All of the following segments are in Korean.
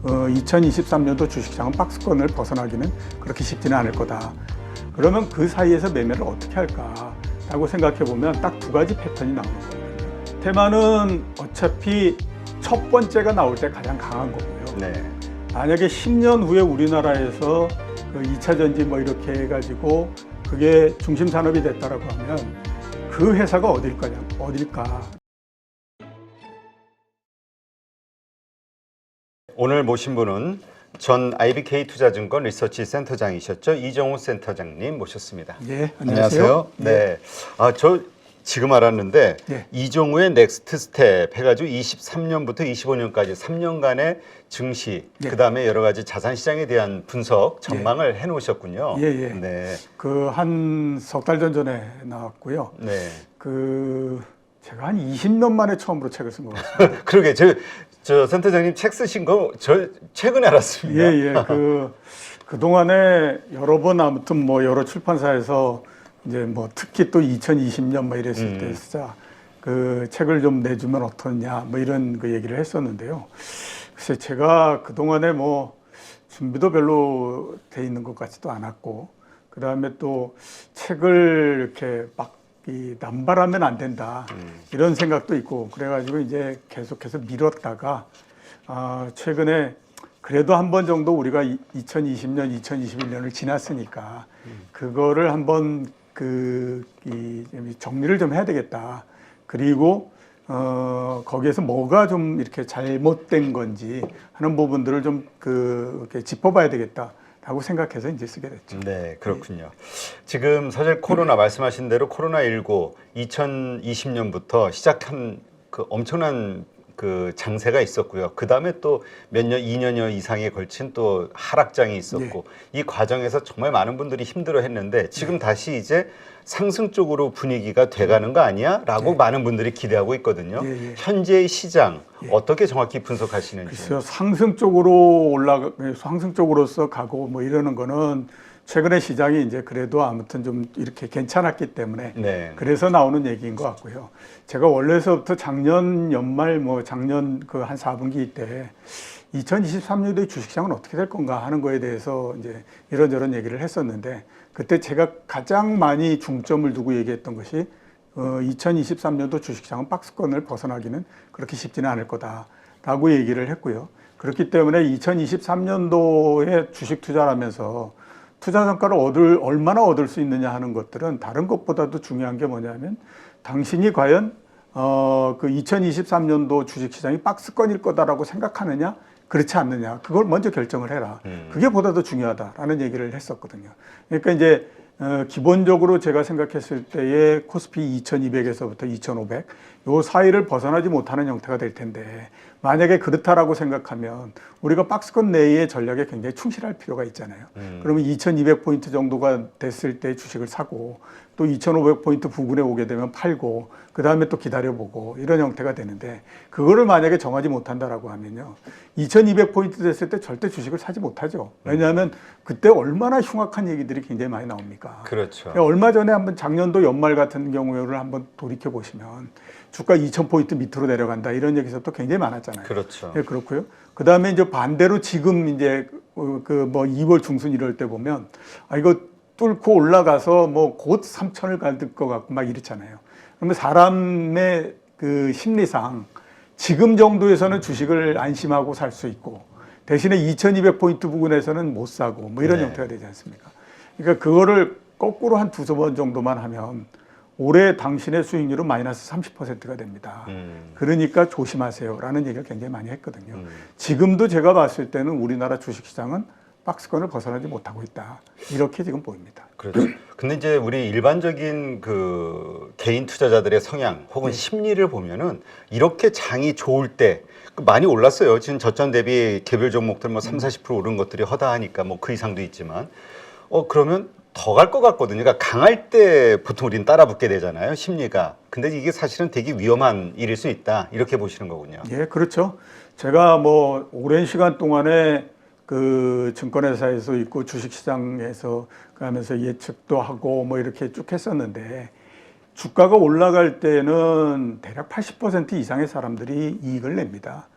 2023년도 주식시장은 박스권을 벗어나기는 그렇게 쉽지는 않을 거다. 그러면 그 사이에서 매매를 어떻게 할까라고 생각해 보면 딱 두 가지 패턴이 나오는 거거든요. 테마는 어차피 첫 번째가 나올 때 가장 강한 거고요. 네. 만약에 10년 후에 우리나라에서 그 2차 전지 뭐 이렇게 해가지고 그게 중심 산업이 됐다라고 하면 그 회사가 어딜까? 오늘 모신 분은 전 IBK 투자증권 리서치 센터장이셨죠. 이정우 센터장님 모셨습니다. 예, 안녕하세요. 네. 저 지금 알았는데 예. 이정우의 넥스트 스텝 해가지고 23년부터 25년까지 3년간의 증시, 예. 그다음에 여러 가지 자산 시장에 대한 분석 전망을 해놓으셨군요. 예, 예. 네. 그 한 석 달 전에 나왔고요. 네. 제가 한 20년 만에 처음으로 책을 쓴 것 같습니다. 그러게 저 센터장님 책 쓰신 거 저 최근에 알았습니다. 예. 그동안에 여러 번 아무튼 뭐 여러 출판사에서 이제 뭐 특히 또 2020년 뭐 이랬을 때 진짜 그 책을 좀 내주면 어떠냐 뭐 이런 그 얘기를 했었는데요. 글쎄 제가 그동안에 뭐 준비도 별로 돼 있는 것 같지도 않았고 그다음에 또 책을 이렇게 막 남발하면 안 된다 이런 생각도 있고 그래가지고 이제 계속해서 미뤘다가 최근에 그래도 한 번 정도 우리가 2020년, 2021년을 지났으니까 그거를 한번 정리를 좀 해야 되겠다. 그리고 거기에서 뭐가 좀 이렇게 잘못된 건지 하는 부분들을 좀 이렇게 짚어봐야 되겠다. 라고 생각해서 이제 쓰게 됐죠. 네, 그렇군요. 지금 사실 코로나 말씀하신 대로 코로나19 2020년부터 시작한 그 엄청난 그 장세가 있었고요. 그 다음에 또 몇 년, 2년여 이상에 걸친 또 하락장이 있었고 이 과정에서 정말 많은 분들이 힘들어했는데 지금 다시 이제 상승 쪽으로 분위기가 돼가는 거 아니야? 라고 많은 분들이 기대하고 있거든요. 현재의 시장 어떻게 정확히 분석하시는지. 글쎄요, 상승 쪽으로서 가고 뭐 이러는 거는 최근에 시장이 이제 그래도 아무튼 좀 이렇게 괜찮았기 때문에 그래서 나오는 얘기인 것 같고요. 제가 원래서부터 작년 연말 뭐 작년 그 한 4분기 때 2023년도에 주식시장은 어떻게 될 건가 하는 거에 대해서 이제 이런저런 얘기를 했었는데 그때 제가 가장 많이 중점을 두고 얘기했던 것이 2023년도 주식시장은 박스권을 벗어나기는 그렇게 쉽지는 않을 거다라고 얘기를 했고요. 그렇기 때문에 2023년도에 주식 투자를 하면서 투자 성과를 얼마나 얻을 수 있느냐 하는 것들은 다른 것보다도 중요한 게 뭐냐면 당신이 과연 그 2023년도 주식시장이 박스권일 거다라고 생각하느냐 그렇지 않느냐 그걸 먼저 결정을 해라. 그게 보다 더 중요하다라는 얘기를 했었거든요. 그러니까 이제 기본적으로 제가 생각했을 때의 코스피 2200에서부터 2500 요 사이를 벗어나지 못하는 형태가 될 텐데 만약에 그렇다라고 생각하면 우리가 박스권 내의 전략에 굉장히 충실할 필요가 있잖아요. 그러면 2200포인트 정도가 됐을 때 주식을 사고 또 2500포인트 부근에 오게 되면 팔고 그 다음에 또 기다려보고 이런 형태가 되는데 그거를 만약에 정하지 못한다라고 하면요 2200포인트 됐을 때 절대 주식을 사지 못하죠. 왜냐하면 그때 얼마나 흉악한 얘기들이 굉장히 많이 나옵니까? 그렇죠. 얼마 전에 한번 작년도 연말 같은 경우를 한번 돌이켜 보시면 주가 2000포인트 밑으로 내려간다 이런 얘기서도 굉장히 많았잖아요. 그렇죠. 네, 그렇고요. 그 다음에 이제 반대로 지금 이제 뭐 2월 중순 이럴 때 보면 이거 뚫고 올라가서 뭐 곧 3000을 갈 것 같고 막 이렇잖아요. 그러면 사람의 그 심리상 지금 정도에서는 주식을 안심하고 살 수 있고 대신에 2200포인트 부근에서는 못 사고 뭐 이런 형태가 되지 않습니까? 그러니까 그거를 거꾸로 한 두세 번 정도만 하면 올해 당신의 수익률은 마이너스 30%가 됩니다. 그러니까 조심하세요 라는 얘기를 굉장히 많이 했거든요. 지금도 제가 봤을 때는 우리나라 주식시장은 박스권을 벗어나지 못하고 있다. 이렇게 지금 보입니다. 그렇죠. 근데 이제 우리 일반적인 그 개인 투자자들의 성향 혹은 심리를 보면은 이렇게 장이 좋을 때 많이 올랐어요. 지금 저점 대비 개별 종목들 뭐 30-40% 오른 것들이 허다하니까 뭐 그 이상도 있지만 그러면 더 갈 것 같거든요. 그러니까 강할 때 보통 우리는 따라 붙게 되잖아요. 심리가. 근데 이게 사실은 되게 위험한 일일 수 있다. 이렇게 보시는 거군요. 예, 그렇죠. 제가 뭐 오랜 시간 동안에 그 증권회사에서 있고 주식시장에서 가면서 예측도 하고 뭐 이렇게 쭉 했었는데 주가가 올라갈 때는 대략 80% 이상의 사람들이 이익을 냅니다.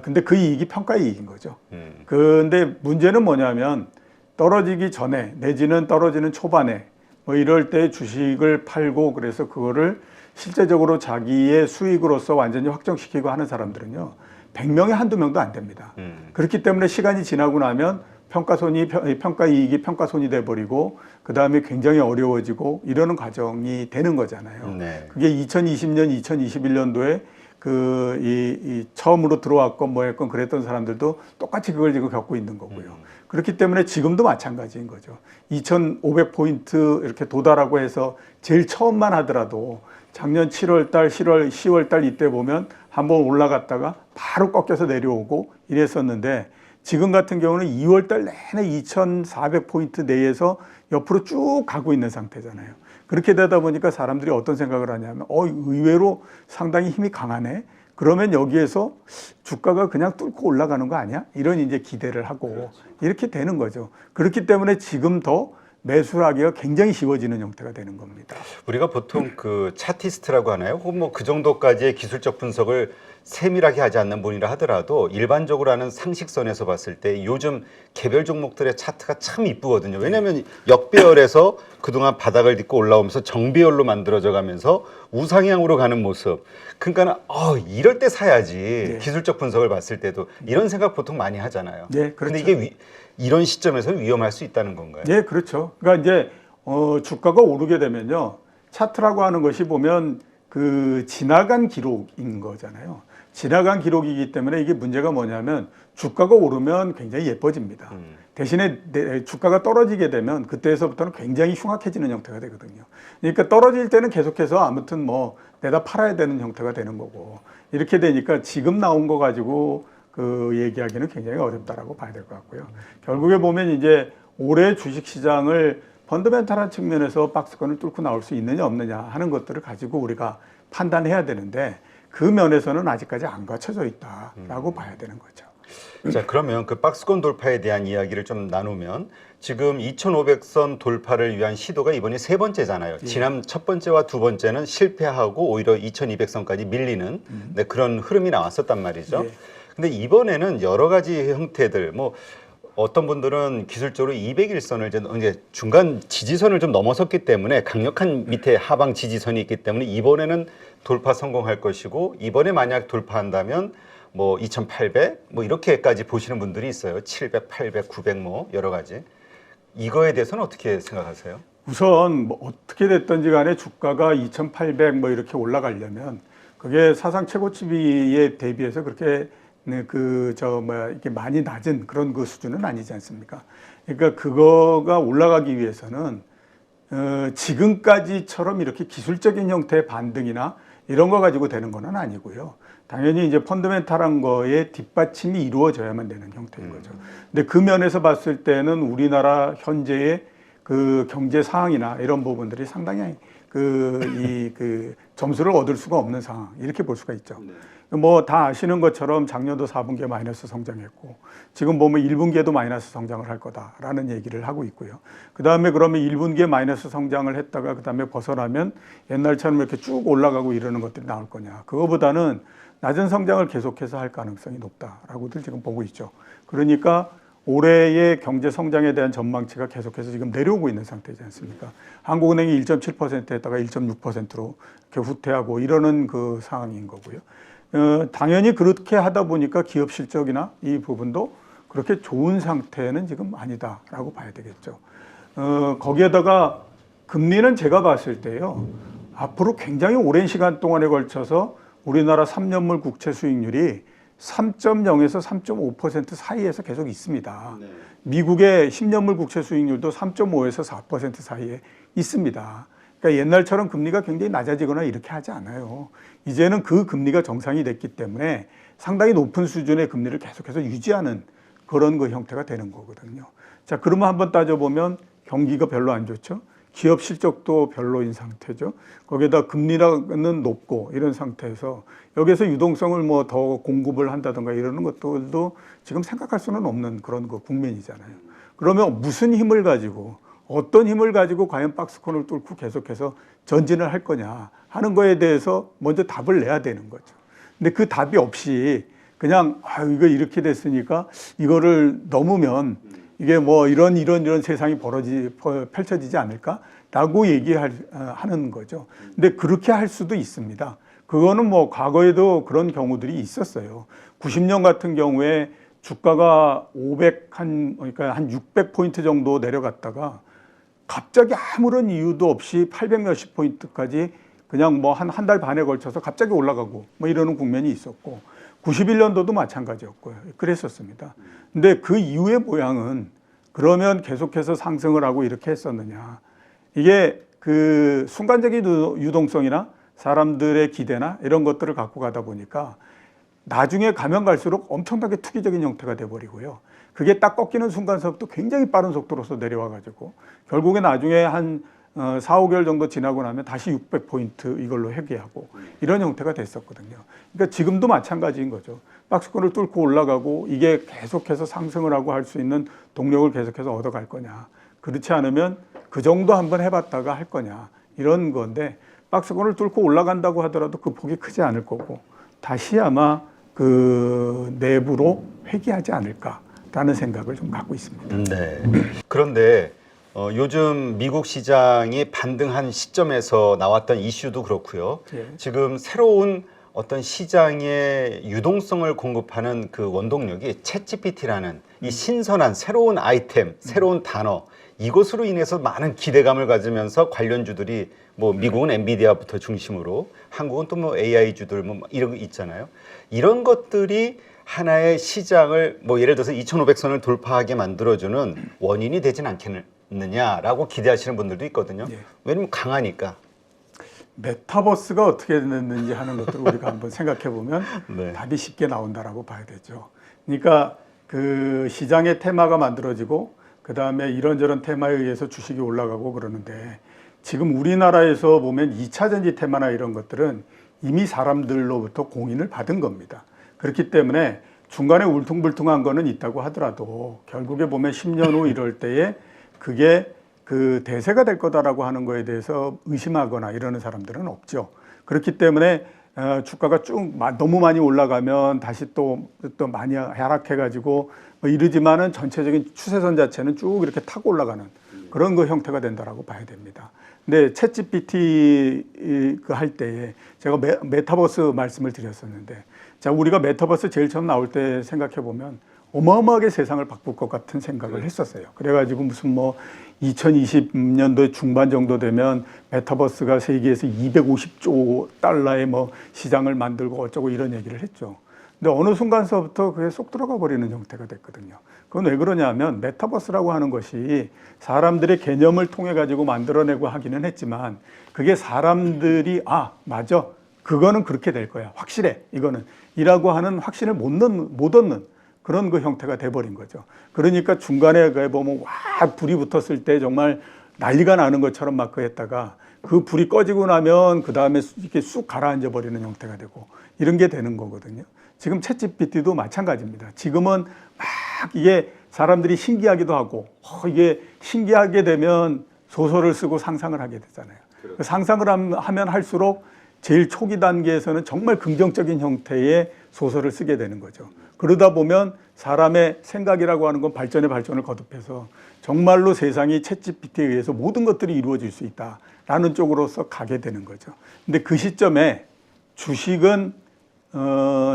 근데 그 이익이 평가 이익인 거죠. 근데 문제는 뭐냐면 떨어지기 전에 내지는 떨어지는 초반에 뭐 이럴 때 주식을 팔고 그래서 그거를 실제적으로 자기의 수익으로서 완전히 확정시키고 하는 사람들은요, 100명에 한두 명도 안 됩니다. 그렇기 때문에 시간이 지나고 나면 평가 이익이 평가손이 돼버리고 그 다음에 굉장히 어려워지고 이러는 과정이 되는 거잖아요. 네. 그게 2020년, 2021년도에 처음으로 들어왔건 뭐 했건 그랬던 사람들도 똑같이 그걸 지금 겪고 있는 거고요. 그렇기 때문에 지금도 마찬가지인 거죠. 2,500포인트 이렇게 도달하고 해서 제일 처음만 하더라도 작년 7월 달, 10월 달 이때 보면 한번 올라갔다가 바로 꺾여서 내려오고 이랬었는데 지금 같은 경우는 2월 달 내내 2,400포인트 내에서 옆으로 쭉 가고 있는 상태잖아요. 그렇게 되다 보니까 사람들이 어떤 생각을 하냐면 의외로 상당히 힘이 강하네. 그러면 여기에서 주가가 그냥 뚫고 올라가는 거 아니야? 이런 이제 기대를 하고 이렇게 되는 거죠. 그렇기 때문에 지금 더 매수하기가 굉장히 쉬워지는 형태가 되는 겁니다. 우리가 보통 그 차티스트라고 하나요? 혹은 뭐 그 정도까지의 기술적 분석을 세밀하게 하지 않는 분이라 하더라도 일반적으로 하는 상식선에서 봤을 때 요즘 개별 종목들의 차트가 참 이쁘거든요. 왜냐하면 역배열에서 그동안 바닥을 딛고 올라오면서 정배열로 만들어져 가면서 우상향으로 가는 모습. 그러니까는 이럴 때 사야지. 네. 기술적 분석을 봤을 때도 이런 생각 보통 많이 하잖아요. 네, 그렇죠. 근데 이게 이런 시점에서 위험할 수 있다는 건가요? 네, 그렇죠. 그러니까 이제 주가가 오르게 되면요, 차트라고 하는 것이 보면 그 지나간 기록인 거잖아요. 지나간 기록이기 때문에 이게 문제가 뭐냐면 주가가 오르면 굉장히 예뻐집니다. 대신에 주가가 떨어지게 되면 그때에서부터는 굉장히 흉악해지는 형태가 되거든요. 그러니까 떨어질 때는 계속해서 아무튼 뭐 내다 팔아야 되는 형태가 되는 거고, 이렇게 되니까 지금 나온 거 가지고 그 얘기하기는 굉장히 어렵다라고 봐야 될 것 같고요. 결국에 보면 이제 올해 주식시장을 펀더멘탈한 측면에서 박스권을 뚫고 나올 수 있느냐 없느냐 하는 것들을 가지고 우리가 판단해야 되는데 그 면에서는 아직까지 안 갖춰져 있다라고 봐야 되는 거죠. 자, 그러면 그 박스권 돌파에 대한 이야기를 좀 나누면 지금 2,500선 돌파를 위한 시도가 이번이 세 번째잖아요. 예. 지난 첫 번째와 두 번째는 실패하고 오히려 2,200선까지 밀리는 네, 그런 흐름이 나왔었단 말이죠. 예. 근데 이번에는 여러 가지 형태들 뭐 어떤 분들은 기술적으로 201선을 이제 중간 지지선을 좀 넘어섰기 때문에 강력한 밑에 하방 지지선이 있기 때문에 이번에는 돌파 성공할 것이고, 이번에 만약 돌파한다면 뭐 2,800 뭐 이렇게까지 보시는 분들이 있어요. 700, 800, 900 뭐 여러 가지. 이거에 대해서는 어떻게 생각하세요? 우선 뭐 어떻게 됐든지 간에 주가가 2,800 뭐 이렇게 올라가려면 그게 사상 최고치에 대비해서 그렇게 이렇게 많이 낮은 그런 그 수준은 아니지 않습니까? 그러니까 그거가 올라가기 위해서는 지금까지처럼 이렇게 기술적인 형태의 반등이나 이런 거 가지고 되는 거는 아니고요. 당연히 이제 펀더멘탈한 거에 뒷받침이 이루어져야만 되는 형태인 거죠. 근데 그 면에서 봤을 때는 우리나라 현재의 그 경제 상황이나 이런 부분들이 상당히 그 점수를 얻을 수가 없는 상황, 이렇게 볼 수가 있죠. 뭐 다 아시는 것처럼 작년도 4분기에 마이너스 성장했고 지금 보면 1분기에도 마이너스 성장을 할 거다라는 얘기를 하고 있고요. 그 다음에 그러면 1분기에 마이너스 성장을 했다가 그 다음에 벗어나면 옛날처럼 이렇게 쭉 올라가고 이러는 것들이 나올 거냐. 그거보다는 낮은 성장을 계속해서 할 가능성이 높다라고들 지금 보고 있죠. 그러니까 올해의 경제 성장에 대한 전망치가 계속해서 지금 내려오고 있는 상태지 않습니까? 한국은행이 1.7%에다가 1.6%로 이렇게 후퇴하고 이러는 그 상황인 거고요. 당연히 그렇게 하다 보니까 기업 실적이나 이 부분도 그렇게 좋은 상태는 지금 아니다라고 봐야 되겠죠. 거기에다가 금리는 제가 봤을 때요, 앞으로 굉장히 오랜 시간 동안에 걸쳐서 우리나라 3년물 국채 수익률이 3.0에서 3.5% 사이에서 계속 있습니다. 네. 미국의 10년물 국채 수익률도 3.5에서 4% 사이에 있습니다. 그러니까 옛날처럼 금리가 굉장히 낮아지거나 이렇게 하지 않아요. 이제는 그 금리가 정상이 됐기 때문에 상당히 높은 수준의 금리를 계속해서 유지하는 그런 그 형태가 되는 거거든요. 자, 그러면 한번 따져보면 경기가 별로 안 좋죠. 기업 실적도 별로인 상태죠. 거기에다 금리는 높고 이런 상태에서 여기서 유동성을 뭐 더 공급을 한다든가 이러는 것들도 지금 생각할 수는 없는 그런 그 국면이잖아요. 그러면 무슨 힘을 가지고 어떤 힘을 가지고 과연 박스권을 뚫고 계속해서 전진을 할 거냐 하는 거에 대해서 먼저 답을 내야 되는 거죠. 근데 그 답이 없이 그냥 이거 이렇게 됐으니까 이거를 넘으면 이게 뭐 이런 세상이 펼쳐지지 않을까라고 하는 거죠. 근데 그렇게 할 수도 있습니다. 그거는 뭐 과거에도 그런 경우들이 있었어요. 90년 같은 경우에 주가가 그러니까 한 600포인트 정도 내려갔다가 갑자기 아무런 이유도 없이 800 몇십 포인트까지 그냥 뭐 한 달 반에 걸쳐서 갑자기 올라가고 뭐 이러는 국면이 있었고 91년도도 마찬가지였고요. 그랬었습니다. 근데 그 이후의 모양은 그러면 계속해서 상승을 하고 이렇게 했었느냐. 이게 그 순간적인 유동성이나 사람들의 기대나 이런 것들을 갖고 가다 보니까 나중에 가면 갈수록 엄청나게 투기적인 형태가 돼버리고요. 그게 딱 꺾이는 순간서부터 굉장히 빠른 속도로서 내려와가지고 결국에 나중에 한 4, 5개월 정도 지나고 나면 다시 600포인트 이걸로 회귀하고 이런 형태가 됐었거든요. 그러니까 지금도 마찬가지인 거죠. 박스권을 뚫고 올라가고 이게 계속해서 상승을 하고 할 수 있는 동력을 계속해서 얻어갈 거냐. 그렇지 않으면 그 정도 한번 해봤다가 할 거냐. 이런 건데 박스권을 뚫고 올라간다고 하더라도 그 폭이 크지 않을 거고 다시 아마 그 내부로 회귀하지 않을까라는 생각을 좀 갖고 있습니다. 네. 그런데 요즘 미국 시장이 반등한 시점에서 나왔던 이슈도 그렇고요. 예. 지금 새로운 어떤 시장의 유동성을 공급하는 그 원동력이 챗GPT라는 이 신선한 새로운 아이템, 새로운 단어 이것으로 인해서 많은 기대감을 가지면서 관련주들이 뭐 미국은 엔비디아부터 중심으로 한국은 또 뭐 AI주들 뭐 이런 거 있잖아요. 이런 것들이 하나의 시장을 뭐 예를 들어서 2,500선을 돌파하게 만들어주는 원인이 되진 않겠느냐라고 기대하시는 분들도 있거든요. 예. 왜냐면 강하니까. 메타버스가 어떻게 됐는지 하는 것들을 우리가 한번 생각해 보면 네. 답이 쉽게 나온다라고 봐야 되죠. 그러니까 그 시장의 테마가 만들어지고 그 다음에 이런저런 테마에 의해서 주식이 올라가고 그러는데 지금 우리나라에서 보면 2차 전지 테마나 이런 것들은 이미 사람들로부터 공인을 받은 겁니다. 그렇기 때문에 중간에 울퉁불퉁한 거는 있다고 하더라도 결국에 보면 10년 후 이럴 때에 그게 그 대세가 될 거다라고 하는 거에 대해서 의심하거나 이러는 사람들은 없죠. 그렇기 때문에 주가가 쭉 너무 많이 올라가면 다시 또 많이 하락해가지고 뭐 이러지만은 전체적인 추세선 자체는 쭉 이렇게 타고 올라가는 그런 거 형태가 된다라고 봐야 됩니다. 근데 챗GPT 그 할 때에 제가 메타버스 말씀을 드렸었는데 자 우리가 메타버스 제일 처음 나올 때 생각해 보면 어마어마하게 세상을 바꿀 것 같은 생각을 했었어요. 그래가지고 무슨 뭐 2020년도 중반 정도 되면 메타버스가 세계에서 250조 달러의 뭐 시장을 만들고 어쩌고 이런 얘기를 했죠. 근데 어느 순간서부터 그게 쏙 들어가 버리는 형태가 됐거든요. 그건 왜 그러냐면 메타버스라고 하는 것이 사람들의 개념을 통해 가지고 만들어내고 하기는 했지만 그게 사람들이 맞아 그거는 그렇게 될 거야 확실해 이거는 이라고 하는 확신을 못 얻는 그런 그 형태가 돼버린 거죠. 그러니까 중간에 보면 와 불이 붙었을 때 정말 난리가 나는 것처럼 막 했다가 그 불이 꺼지고 나면 그 다음에 이렇게 쑥 가라앉아 버리는 형태가 되고 이런 게 되는 거거든요. 지금 챗GPT도 마찬가지입니다. 지금은 막 이게 사람들이 신기하기도 하고 이게 신기하게 되면 소설을 쓰고 상상을 하게 되잖아요. 그 상상을 하면 할수록 제일 초기 단계에서는 정말 긍정적인 형태의 소설을 쓰게 되는 거죠. 그러다 보면 사람의 생각이라고 하는 건 발전의 발전을 거듭해서 정말로 세상이 챗GPT에 의해서 모든 것들이 이루어질 수 있다라는 쪽으로서 가게 되는 거죠. 근데 그 시점에 주식은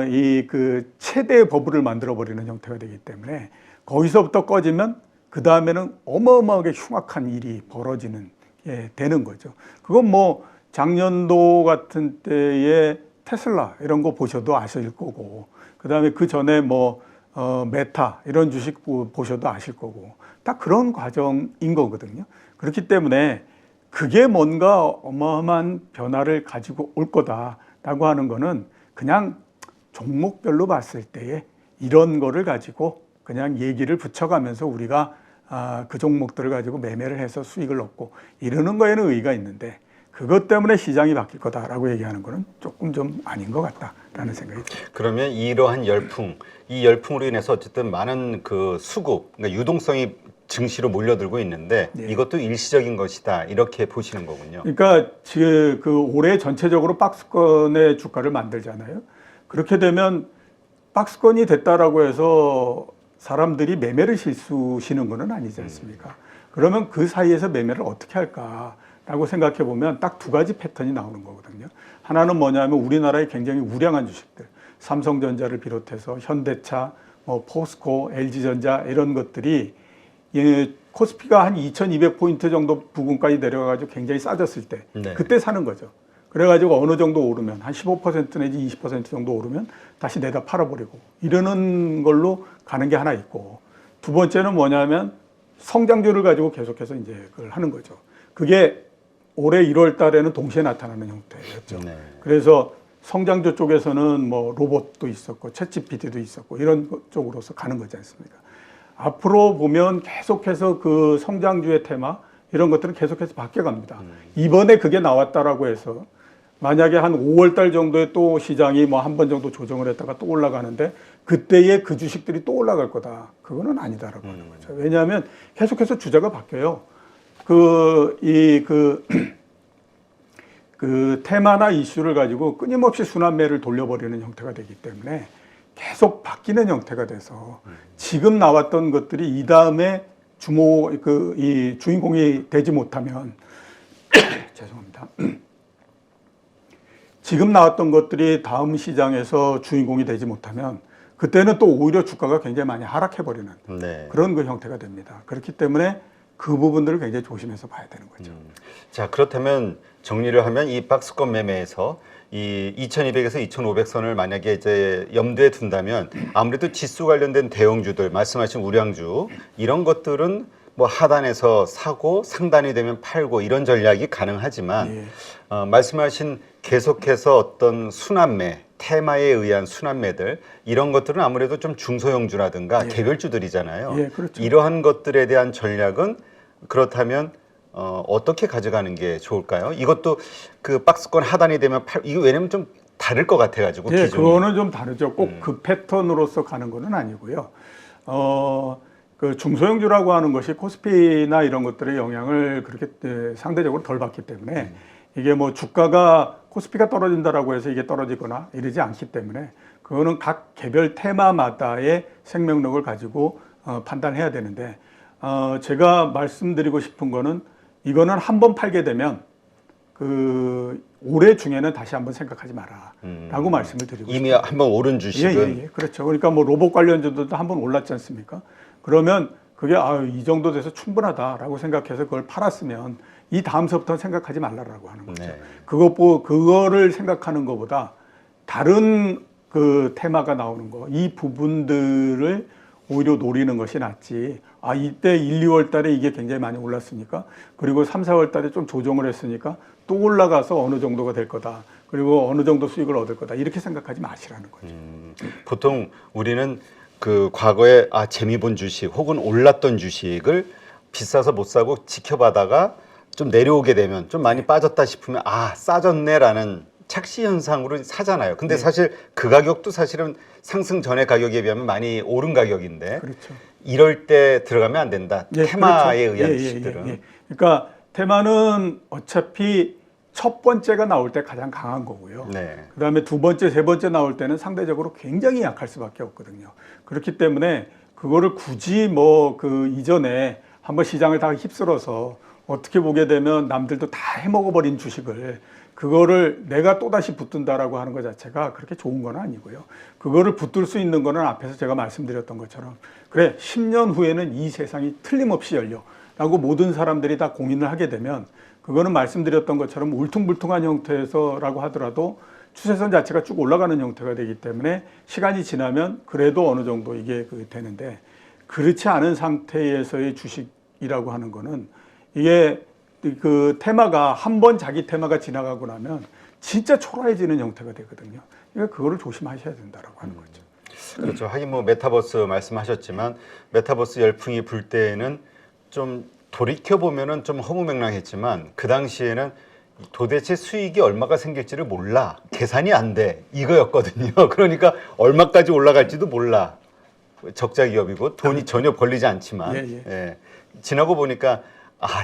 이 그 최대의 버블을 만들어 버리는 형태가 되기 때문에 거기서부터 꺼지면 그 다음에는 어마어마하게 흉악한 일이 벌어지는 되는 거죠. 그건 뭐 작년도 같은 때에 테슬라 이런 거 보셔도 아실 거고 그 다음에 그 전에 뭐 메타 이런 주식 보셔도 아실 거고 딱 그런 과정인 거거든요. 그렇기 때문에 그게 뭔가 어마어마한 변화를 가지고 올 거다라고 하는 거는 그냥 종목별로 봤을 때에 이런 거를 가지고 그냥 얘기를 붙여가면서 우리가 그 종목들을 가지고 매매를 해서 수익을 얻고 이러는 거에는 의의가 있는데 그것 때문에 시장이 바뀔 거다라고 얘기하는 거는 조금 좀 아닌 것 같다라는 생각이 듭니다. 그러면 이러한 열풍, 이 열풍으로 인해서 어쨌든 많은 그 수급, 그러니까 유동성이 증시로 몰려들고 있는데 이것도 일시적인 것이다 이렇게 보시는 거군요. 그러니까 그 올해 전체적으로 박스권의 주가를 만들잖아요. 그렇게 되면 박스권이 됐다라고 해서 사람들이 매매를 실수시는 거는 아니지 않습니까? 그러면 그 사이에서 매매를 어떻게 할까라고 생각해 보면 딱 두 가지 패턴이 나오는 거거든요. 하나는 뭐냐면 우리나라의 굉장히 우량한 주식들, 삼성전자를 비롯해서 현대차, 뭐 포스코, LG전자 이런 것들이 코스피가 한 2,200포인트 정도 부근까지 내려가가지고 굉장히 싸졌을 때 네. 그때 사는 거죠. 그래가지고 어느 정도 오르면 한 15% 내지 20% 정도 오르면 다시 내다 팔아버리고 이러는 걸로 가는 게 하나 있고, 두 번째는 뭐냐면 성장주를 가지고 계속해서 이제 그걸 하는 거죠. 그게 올해 1월 달에는 동시에 나타나는 형태였죠. 네. 그래서 성장주 쪽에서는 뭐 로봇도 있었고 챗GPT도 있었고 이런 쪽으로서 가는 거지 않습니까? 앞으로 보면 계속해서 그 성장주의 테마 이런 것들은 계속해서 바뀌어갑니다. 이번에 그게 나왔다라고 해서 만약에 한 5월 달 정도에 또 시장이 뭐 한 번 정도 조정을 했다가 또 올라가는데 그때에 그 주식들이 또 올라갈 거다. 그거는 아니다라고 하는 거죠. 왜냐하면 계속해서 주제가 바뀌어요. 그 테마나 이슈를 가지고 끊임없이 순환매를 돌려버리는 형태가 되기 때문에 계속 바뀌는 형태가 돼서 지금 나왔던 것들이 이 다음에 이 주인공이 되지 못하면 죄송합니다. 지금 나왔던 것들이 다음 시장에서 주인공이 되지 못하면 그때는 또 오히려 주가가 굉장히 많이 하락해버리는 네. 그런 그 형태가 됩니다. 그렇기 때문에 그 부분들을 굉장히 조심해서 봐야 되는 거죠. 자, 그렇다면 정리를 하면 이 박스권 매매에서 이 2200에서 2500선을 만약에 이제 염두에 둔다면 아무래도 지수 관련된 대형주들, 말씀하신 우량주 이런 것들은 뭐 하단에서 사고 상단이 되면 팔고 이런 전략이 가능하지만 예. 말씀하신 계속해서 어떤 순환매, 테마에 의한 순환매들 이런 것들은 아무래도 좀 중소형주라든가 예. 개별주들이잖아요. 예, 그렇죠. 이러한 것들에 대한 전략은 그렇다면 어떻게 가져가는 게 좋을까요? 이것도 그 박스권 하단이 되면 이거 왜냐면 좀 다를 것 같아가지고 예, 기준이. 그거는 좀 다르죠. 꼭 그 패턴으로서 가는 거는 아니고요. 그 중소형주라고 하는 것이 코스피나 이런 것들의 영향을 그렇게 상대적으로 덜 받기 때문에 이게 뭐 주가가 코스피가 떨어진다라고 해서 이게 떨어지거나 이러지 않기 때문에 그거는 각 개별 테마마다의 생명력을 가지고 판단해야 되는데 제가 말씀드리고 싶은 거는 이거는 한번 팔게 되면 그 올해 중에는 다시 한번 생각하지 마라라고 말씀을 드리고 이미 싶습니다. 한번 오른 주식은 예, 그렇죠. 그러니까 뭐 로봇 관련주들도 한번 올랐지 않습니까? 그러면 그게 이 정도 돼서 충분하다라고 생각해서 그걸 팔았으면 이 다음서부터는 생각하지 말라라고 하는 거죠. 네. 그거를 생각하는 것보다 다른 그 테마가 나오는 거, 이 부분들을 오히려 노리는 것이 낫지. 이때 1, 2월 달에 이게 굉장히 많이 올랐으니까, 그리고 3, 4월 달에 좀 조정을 했으니까 또 올라가서 어느 정도가 될 거다. 그리고 어느 정도 수익을 얻을 거다. 이렇게 생각하지 마시라는 거죠. 보통 우리는 그 과거에 재미 본 주식 혹은 올랐던 주식을 비싸서 못 사고 지켜봐다가 좀 내려오게 되면 좀 많이 빠졌다 싶으면 싸졌네라는 착시 현상으로 사잖아요. 근데 사실 그 가격도 사실은 상승 전의 가격에 비하면 많이 오른 가격인데 그렇죠. 이럴 때 들어가면 안 된다. 테마에 그렇죠. 의한 주식들은. 그러니까 테마는 어차피 첫 번째가 나올 때 가장 강한 거고요. 네. 그다음에 두 번째, 세 번째 나올 때는 상대적으로 굉장히 약할 수밖에 없거든요. 그렇기 때문에 그거를 굳이 뭐 그 이전에 한번 시장을 다 휩쓸어서 어떻게 보게 되면 남들도 다 해먹어버린 주식을 그거를 내가 또다시 붙든다라고 하는 것 자체가 그렇게 좋은 건 아니고요. 그거를 붙들 수 있는 거는 앞에서 제가 말씀드렸던 것처럼 그래 10년 후에는 이 세상이 틀림없이 열려 라고 모든 사람들이 다 공인을 하게 되면 그거는 말씀드렸던 것처럼 울퉁불퉁한 형태에서라고 하더라도 추세선 자체가 쭉 올라가는 형태가 되기 때문에 시간이 지나면 그래도 어느 정도 이게 되는데, 그렇지 않은 상태에서의 주식이라고 하는 거는 이게 그 테마가 한 번 자기 테마가 지나가고 나면 진짜 초라해지는 형태가 되거든요. 그러니까 그거를 조심하셔야 된다라고 하는 거죠. 그렇죠. 하긴 뭐 메타버스 말씀하셨지만 메타버스 열풍이 불 때에는 좀 돌이켜 보면은 좀 허무맹랑했지만 그 당시에는 도대체 수익이 얼마가 생길지를 몰라, 계산이 안 돼, 이거였거든요. 그러니까 얼마까지 올라갈지도 몰라. 적자 기업이고 돈이 전혀 벌리지 않지만 예. 지나고 보니까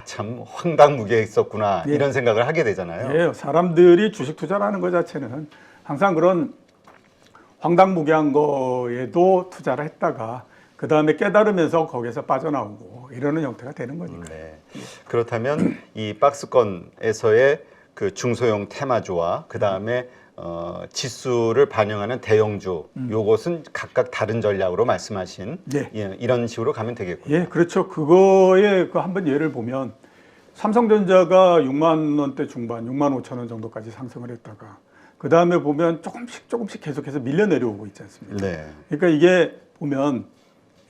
참 황당무계했었구나 이런 생각을 하게 되잖아요. 예, 사람들이 주식 투자라는 것 자체는 항상 그런 황당무계한 거에도 투자를 했다가 그 다음에 깨달으면서 거기에서 빠져나오고 이러는 형태가 되는 거니까요. 네. 그렇다면 이 박스권에서의 그 중소형 테마주와 그 다음에 지수를 반영하는 대형주, 요것은 각각 다른 전략으로 말씀하신 예. 예, 이런 식으로 가면 되겠군요. 예, 그렇죠. 그거에 그 한번 예를 보면 삼성전자가 6만 원대 중반, 6만 5천 원 정도까지 상승을 했다가 그 다음에 보면 조금씩 계속해서 밀려 내려오고 있지 않습니까? 네. 그러니까 이게 보면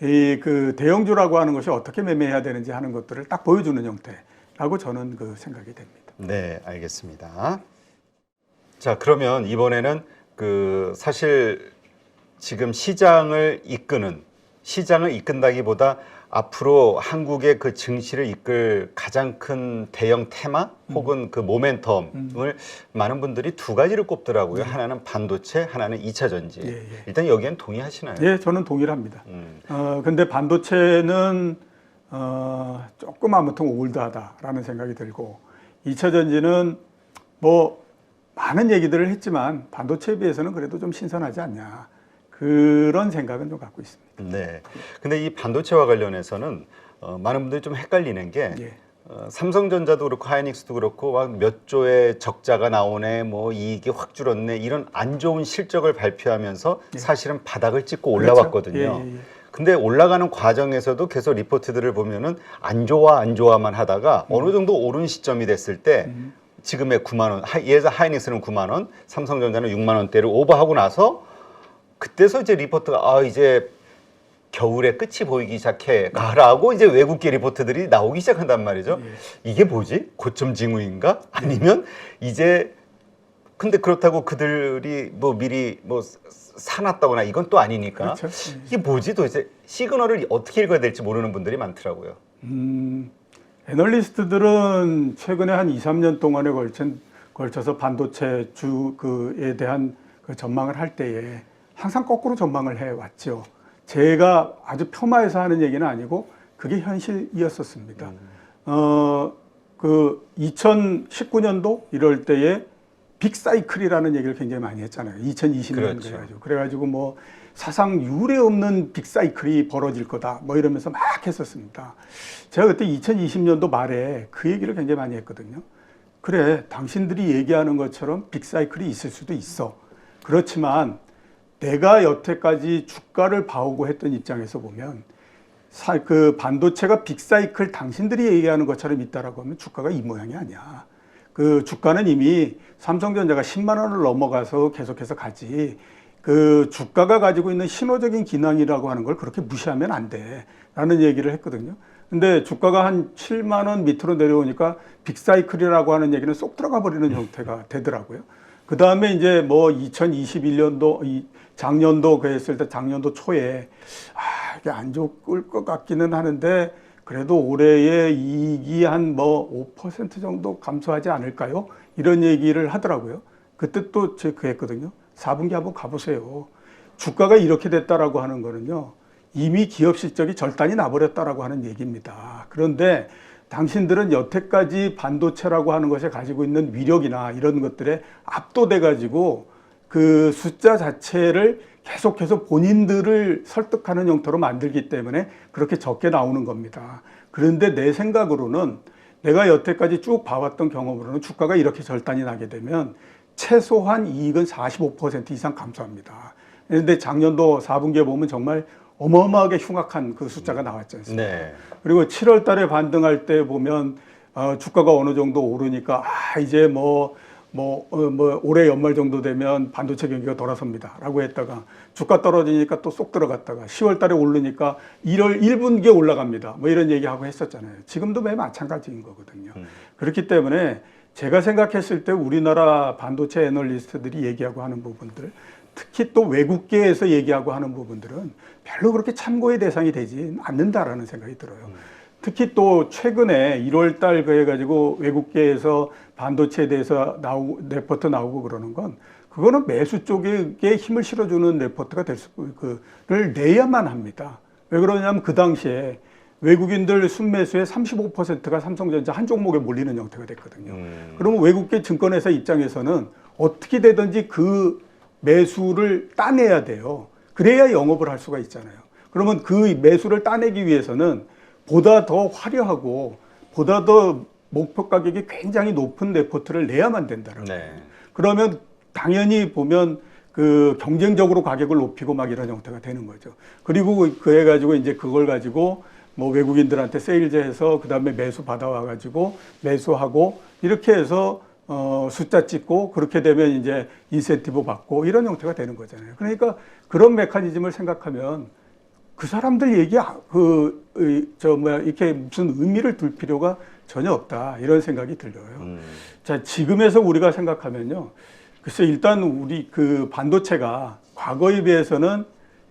이 그 대형주라고 하는 것이 어떻게 매매해야 되는지 하는 것들을 딱 보여주는 형태라고 저는 그 생각이 됩니다. 네, 알겠습니다. 자, 그러면 이번에는 그 사실 지금 시장을 이끈다기보다 앞으로 한국의 그 증시를 이끌 가장 큰 대형 테마 혹은 그 모멘텀을 많은 분들이 두 가지를 꼽더라고요. 하나는 반도체, 하나는 2차 전지. 예, 예. 일단 여기엔 동의하시나요? 예, 저는 동의를 합니다. 근데 반도체는 조금 아무튼 올드하다라는 생각이 들고 2차 전지는 뭐 많은 얘기들을 했지만 반도체에 비해서는 그래도 좀 신선하지 않냐. 그런 생각은 좀 갖고 있습니다. 네. 근데 이 반도체와 관련해서는 많은 분들이 좀 헷갈리는 게 예. 삼성전자도 그렇고 하이닉스도 그렇고 막 몇 조의 적자가 나오네, 뭐 이익이 확 줄었네 이런 안 좋은 실적을 발표하면서 예. 사실은 바닥을 찍고 그렇죠. 올라왔거든요. 예. 근데 올라가는 과정에서도 계속 리포트들을 보면은 안 좋아만 하다가 어느 정도 오른 시점이 됐을 때 지금의 9만 원, 예를 들어 하이닉스는 9만 원, 삼성전자는 6만 원대를 오버하고 나서 그때서 이제 리포트가 이제 겨울의 끝이 보이기 시작해라고 이제 외국계 리포트들이 나오기 시작한단 말이죠. 예. 이게 뭐지? 고점 징후인가? 아니면 이제 근데 그렇다고 그들이 뭐 미리 뭐 사놨다거나 이건 또 아니니까 그렇죠. 이게 뭐지? 도대체 시그널을 어떻게 읽어야 될지 모르는 분들이 많더라고요. 애널리스트들은 최근에 한 2, 3년 동안에 걸쳐서 반도체 주에 대한 그 전망을 할 때에 항상 거꾸로 전망을 해왔죠. 제가 아주 폄하해서 하는 얘기는 아니고 그게 현실이었었습니다. 그 2019년도 이럴 때에 빅사이클이라는 얘기를 굉장히 많이 했잖아요. 2020년 그렇죠. 그래가지고 뭐 사상 유례 없는 빅사이클이 벌어질 거다 뭐 이러면서 막 했었습니다. 제가 그때 2020년도 말에 그 얘기를 굉장히 많이 했거든요. 그래, 당신들이 얘기하는 것처럼 빅사이클이 있을 수도 있어. 그렇지만 내가 여태까지 주가를 봐오고 했던 입장에서 보면 그 반도체가 빅사이클 당신들이 얘기하는 것처럼 있다라고 하면 주가가 이 모양이 아니야. 그 주가는 이미 삼성전자가 10만 원을 넘어가서 계속해서 가지. 그 주가가 가지고 있는 신호적인 기능이라고 하는 걸 그렇게 무시하면 안 돼. 라는 얘기를 했거든요. 근데 주가가 한 7만 원 밑으로 내려오니까 빅사이클이라고 하는 얘기는 쏙 들어가 버리는 형태가 되더라고요. 그 다음에 이제 뭐 2021년도, 작년도 그랬을 때 작년도 초에 이게 안 좋을 것 같기는 하는데 그래도 올해의 이익이 한 뭐 5% 정도 감소하지 않을까요? 이런 얘기를 하더라고요. 그때 또 제가 그랬거든요. 4분기 한번 가보세요. 주가가 이렇게 됐다라고 하는 거는요. 이미 기업 실적이 절단이 나버렸다라고 하는 얘기입니다. 그런데 당신들은 여태까지 반도체라고 하는 것에 가지고 있는 위력이나 이런 것들에 압도돼 가지고 그 숫자 자체를 계속해서 본인들을 설득하는 형태로 만들기 때문에 그렇게 적게 나오는 겁니다. 그런데 내 생각으로는 내가 여태까지 쭉 봐왔던 경험으로는 주가가 이렇게 절단이 나게 되면 최소한 이익은 45% 이상 감소합니다. 그런데 작년도 4분기에 보면 정말 어마어마하게 흉악한 그 숫자가 나왔지 않습니까? 네. 그리고 7월 달에 반등할 때 보면 주가가 어느 정도 오르니까 이제 올해 연말 정도 되면 반도체 경기가 돌아섭니다 라고 했다가 주가 떨어지니까 또 쏙 들어갔다가 10월 달에 오르니까 1분기에 올라갑니다 뭐 이런 얘기하고 했었잖아요. 지금도 매우 마찬가지인 거거든요. 그렇기 때문에 제가 생각했을 때 우리나라 반도체 애널리스트들이 얘기하고 하는 부분들, 특히 또 외국계에서 얘기하고 하는 부분들은 별로 그렇게 참고의 대상이 되지 않는다라는 생각이 들어요. 특히 또 최근에 1월 달 그래가지고 외국계에서 반도체에 대해서 레포트 나오고 그러는 건 그거는 매수 쪽에 힘을 실어주는 레포트가 를 내야만 합니다. 왜 그러냐면 그 당시에 외국인들 순매수의 35%가 삼성전자 한 종목에 몰리는 형태가 됐거든요. 그러면 외국계 증권회사 입장에서는 어떻게 되든지 그 매수를 따내야 돼요. 그래야 영업을 할 수가 있잖아요. 그러면 그 매수를 따내기 위해서는 보다 더 화려하고 보다 더 목표 가격이 굉장히 높은 레포트를 내야만 된다는 거예요. 네. 그러면 당연히 보면 그 경쟁적으로 가격을 높이고 막 이런 형태가 되는 거죠. 그리고 그해 가지고 이제 그걸 가지고 뭐 외국인들한테 세일즈해서 그다음에 매수 받아와 가지고 매수하고 이렇게 해서 숫자 찍고 그렇게 되면 이제 인센티브 받고 이런 형태가 되는 거잖아요. 그러니까 그런 메커니즘을 생각하면 그 사람들 얘기 이렇게 무슨 의미를 둘 필요가 전혀 없다 이런 생각이 들어요. 자, 지금에서 우리가 생각하면요. 글쎄 일단 우리 그 반도체가 과거에 비해서는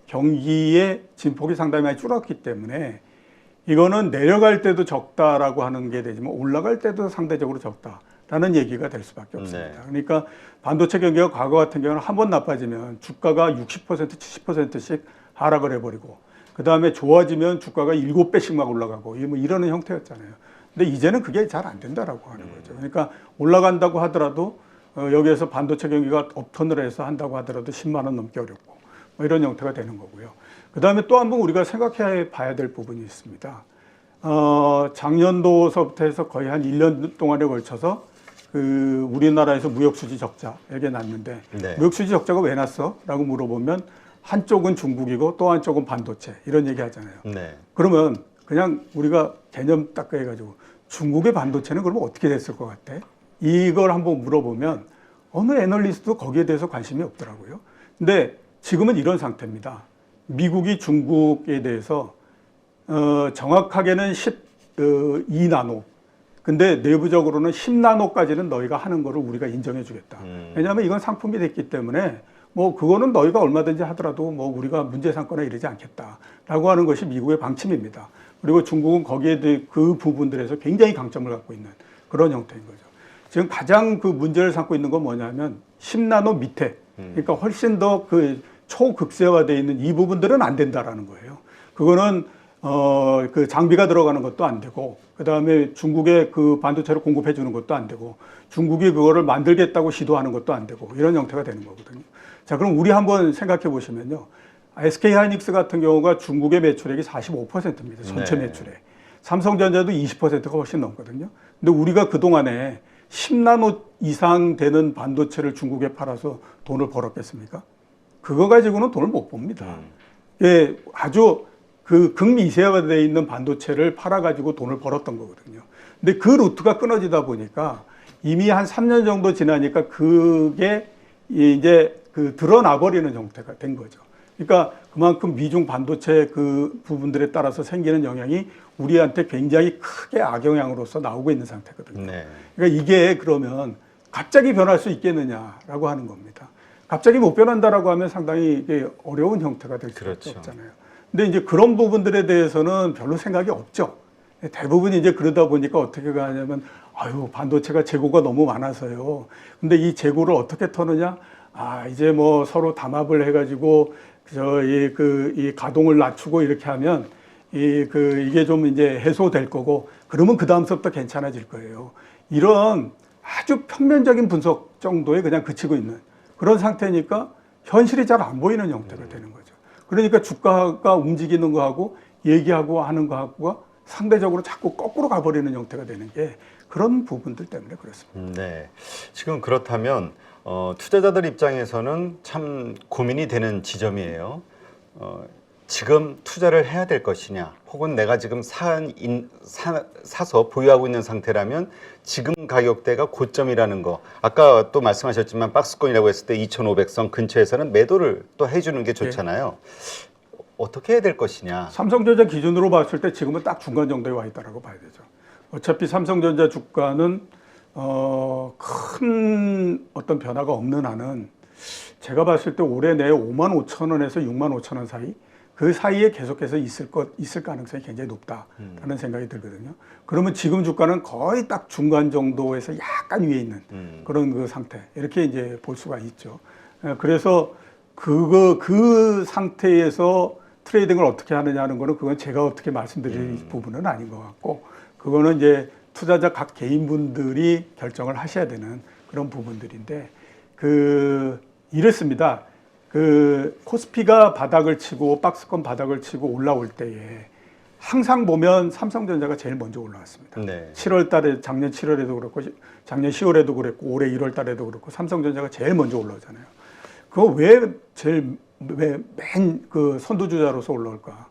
경기의 진폭이 상당히 많이 줄었기 때문에 이거는 내려갈 때도 적다라고 하는 게 되지만 올라갈 때도 상대적으로 적다라는 얘기가 될 수밖에 없습니다. 그러니까 반도체 경기가 과거 같은 경우는 한 번 나빠지면 주가가 60%, 70%씩 하락을 해버리고 그 다음에 좋아지면 주가가 7배씩 막 올라가고 뭐 이러는 형태였잖아요. 근데 이제는 그게 잘 안 된다라고 하는 거죠. 그러니까 올라간다고 하더라도 여기에서 반도체 경기가 업턴을 해서 한다고 하더라도 10만 원 넘기 어렵고 뭐 이런 형태가 되는 거고요. 그 다음에 또 한 번 우리가 생각해 봐야 될 부분이 있습니다. 작년도서부터 해서 거의 한 1년 동안에 걸쳐서 그 우리나라에서 무역수지 적자 이게 났는데 네. 무역수지 적자가 왜 났어? 라고 물어보면 한쪽은 중국이고 또 한쪽은 반도체 이런 얘기 하잖아요. 네. 그러면 그냥 우리가 개념 딱 해가지고 중국의 반도체는 그러면 어떻게 됐을 것 같아? 이걸 한번 물어보면 어느 애널리스트도 거기에 대해서 관심이 없더라고요. 근데 지금은 이런 상태입니다. 미국이 중국에 대해서 정확하게는 12나노 근데 내부적으로는 10나노까지는 너희가 하는 거를 우리가 인정해 주겠다. 왜냐하면 이건 상품이 됐기 때문에 뭐 그거는 너희가 얼마든지 하더라도 뭐 우리가 문제 삼거나 이러지 않겠다라고 하는 것이 미국의 방침입니다. 그리고 중국은 거기에 대해 그 부분들에서 굉장히 강점을 갖고 있는 그런 형태인 거죠. 지금 가장 그 문제를 삼고 있는 건 뭐냐면 10나노 밑에 그러니까 훨씬 더 그 초극세화되어 있는 이 부분들은 안 된다라는 거예요. 그거는 그 장비가 들어가는 것도 안 되고 그다음에 중국에 그 반도체를 공급해 주는 것도 안 되고 중국이 그거를 만들겠다고 시도하는 것도 안 되고 이런 형태가 되는 거거든요. 자, 그럼 우리 한번 생각해 보시면요. SK 하이닉스 같은 경우가 중국의 매출액이 45%입니다. 전체 네. 매출액. 삼성전자도 20%가 훨씬 넘거든요. 근데 우리가 그동안에 10나노 이상 되는 반도체를 중국에 팔아서 돈을 벌었겠습니까? 그거 가지고는 돈을 못 봅니다. 예, 아주 그 극미세화되어 있는 반도체를 팔아가지고 돈을 벌었던 거거든요. 근데 그 루트가 끊어지다 보니까 이미 한 3년 정도 지나니까 그게 이제 그 드러나버리는 형태가 된 거죠. 그러니까 그만큼 미중 반도체 그 부분들에 따라서 생기는 영향이 우리한테 굉장히 크게 악영향으로서 나오고 있는 상태거든요. 네. 그러니까 이게 그러면 갑자기 변할 수 있겠느냐라고 하는 겁니다. 갑자기 못 변한다라고 하면 상당히 이게 어려운 형태가 될 수밖에 그렇죠. 없잖아요. 근데 이제 그런 부분들에 대해서는 별로 생각이 없죠. 대부분 이제 그러다 보니까 어떻게 가냐면 아유 반도체가 재고가 너무 많아서요. 근데 이 재고를 어떻게 터느냐? 아 이제 뭐 서로 담합을 해가지고 이 가동을 낮추고 이렇게 하면 이게 좀 이제 해소될 거고 그러면 그 다음서부터 괜찮아질 거예요. 이런 아주 평면적인 분석 정도에 그냥 그치고 있는 그런 상태니까 현실이 잘 안 보이는 형태가 되는 거죠. 그러니까 주가가 움직이는 거하고 얘기하고 하는 거하고가 상대적으로 자꾸 거꾸로 가버리는 형태가 되는 게 그런 부분들 때문에 그렇습니다. 네. 지금 그렇다면 투자자들 입장에서는 참 고민이 되는 지점이에요. 지금 투자를 해야 될 것이냐, 혹은 내가 지금 사서 보유하고 있는 상태라면 지금 가격대가 고점이라는 거. 아까 또 말씀하셨지만 박스권이라고 했을 때 2,500선 근처에서는 매도를 또 해주는 게 좋잖아요. 네. 어떻게 해야 될 것이냐. 삼성전자 기준으로 봤을 때 지금은 딱 중간 정도에 와 있다고 봐야 되죠. 어차피 삼성전자 주가는 큰 어떤 변화가 없는 한은 제가 봤을 때 올해 내에 55,000원에서 65,000원 사이 그 사이에 계속해서 있을 가능성이 굉장히 높다라는 생각이 들거든요. 그러면 지금 주가는 거의 딱 중간 정도에서 약간 위에 있는 그런 그 상태 이렇게 이제 볼 수가 있죠. 그래서 그 상태에서 트레이딩을 어떻게 하느냐 하는 거는 그건 제가 어떻게 말씀드릴 부분은 아닌 것 같고 그거는 이제 투자자 각 개인분들이 결정을 하셔야 되는 그런 부분들인데 이랬습니다. 그 코스피가 바닥을 치고 박스권 바닥을 치고 올라올 때에 항상 보면 삼성전자가 제일 먼저 올라왔습니다. 네. 7월 달에 작년 7월에도 그렇고 작년 10월에도 그랬고 올해 1월 달에도 그렇고 삼성전자가 제일 먼저 올라오잖아요. 그거 왜 맨 그 선두주자로서 올라올까?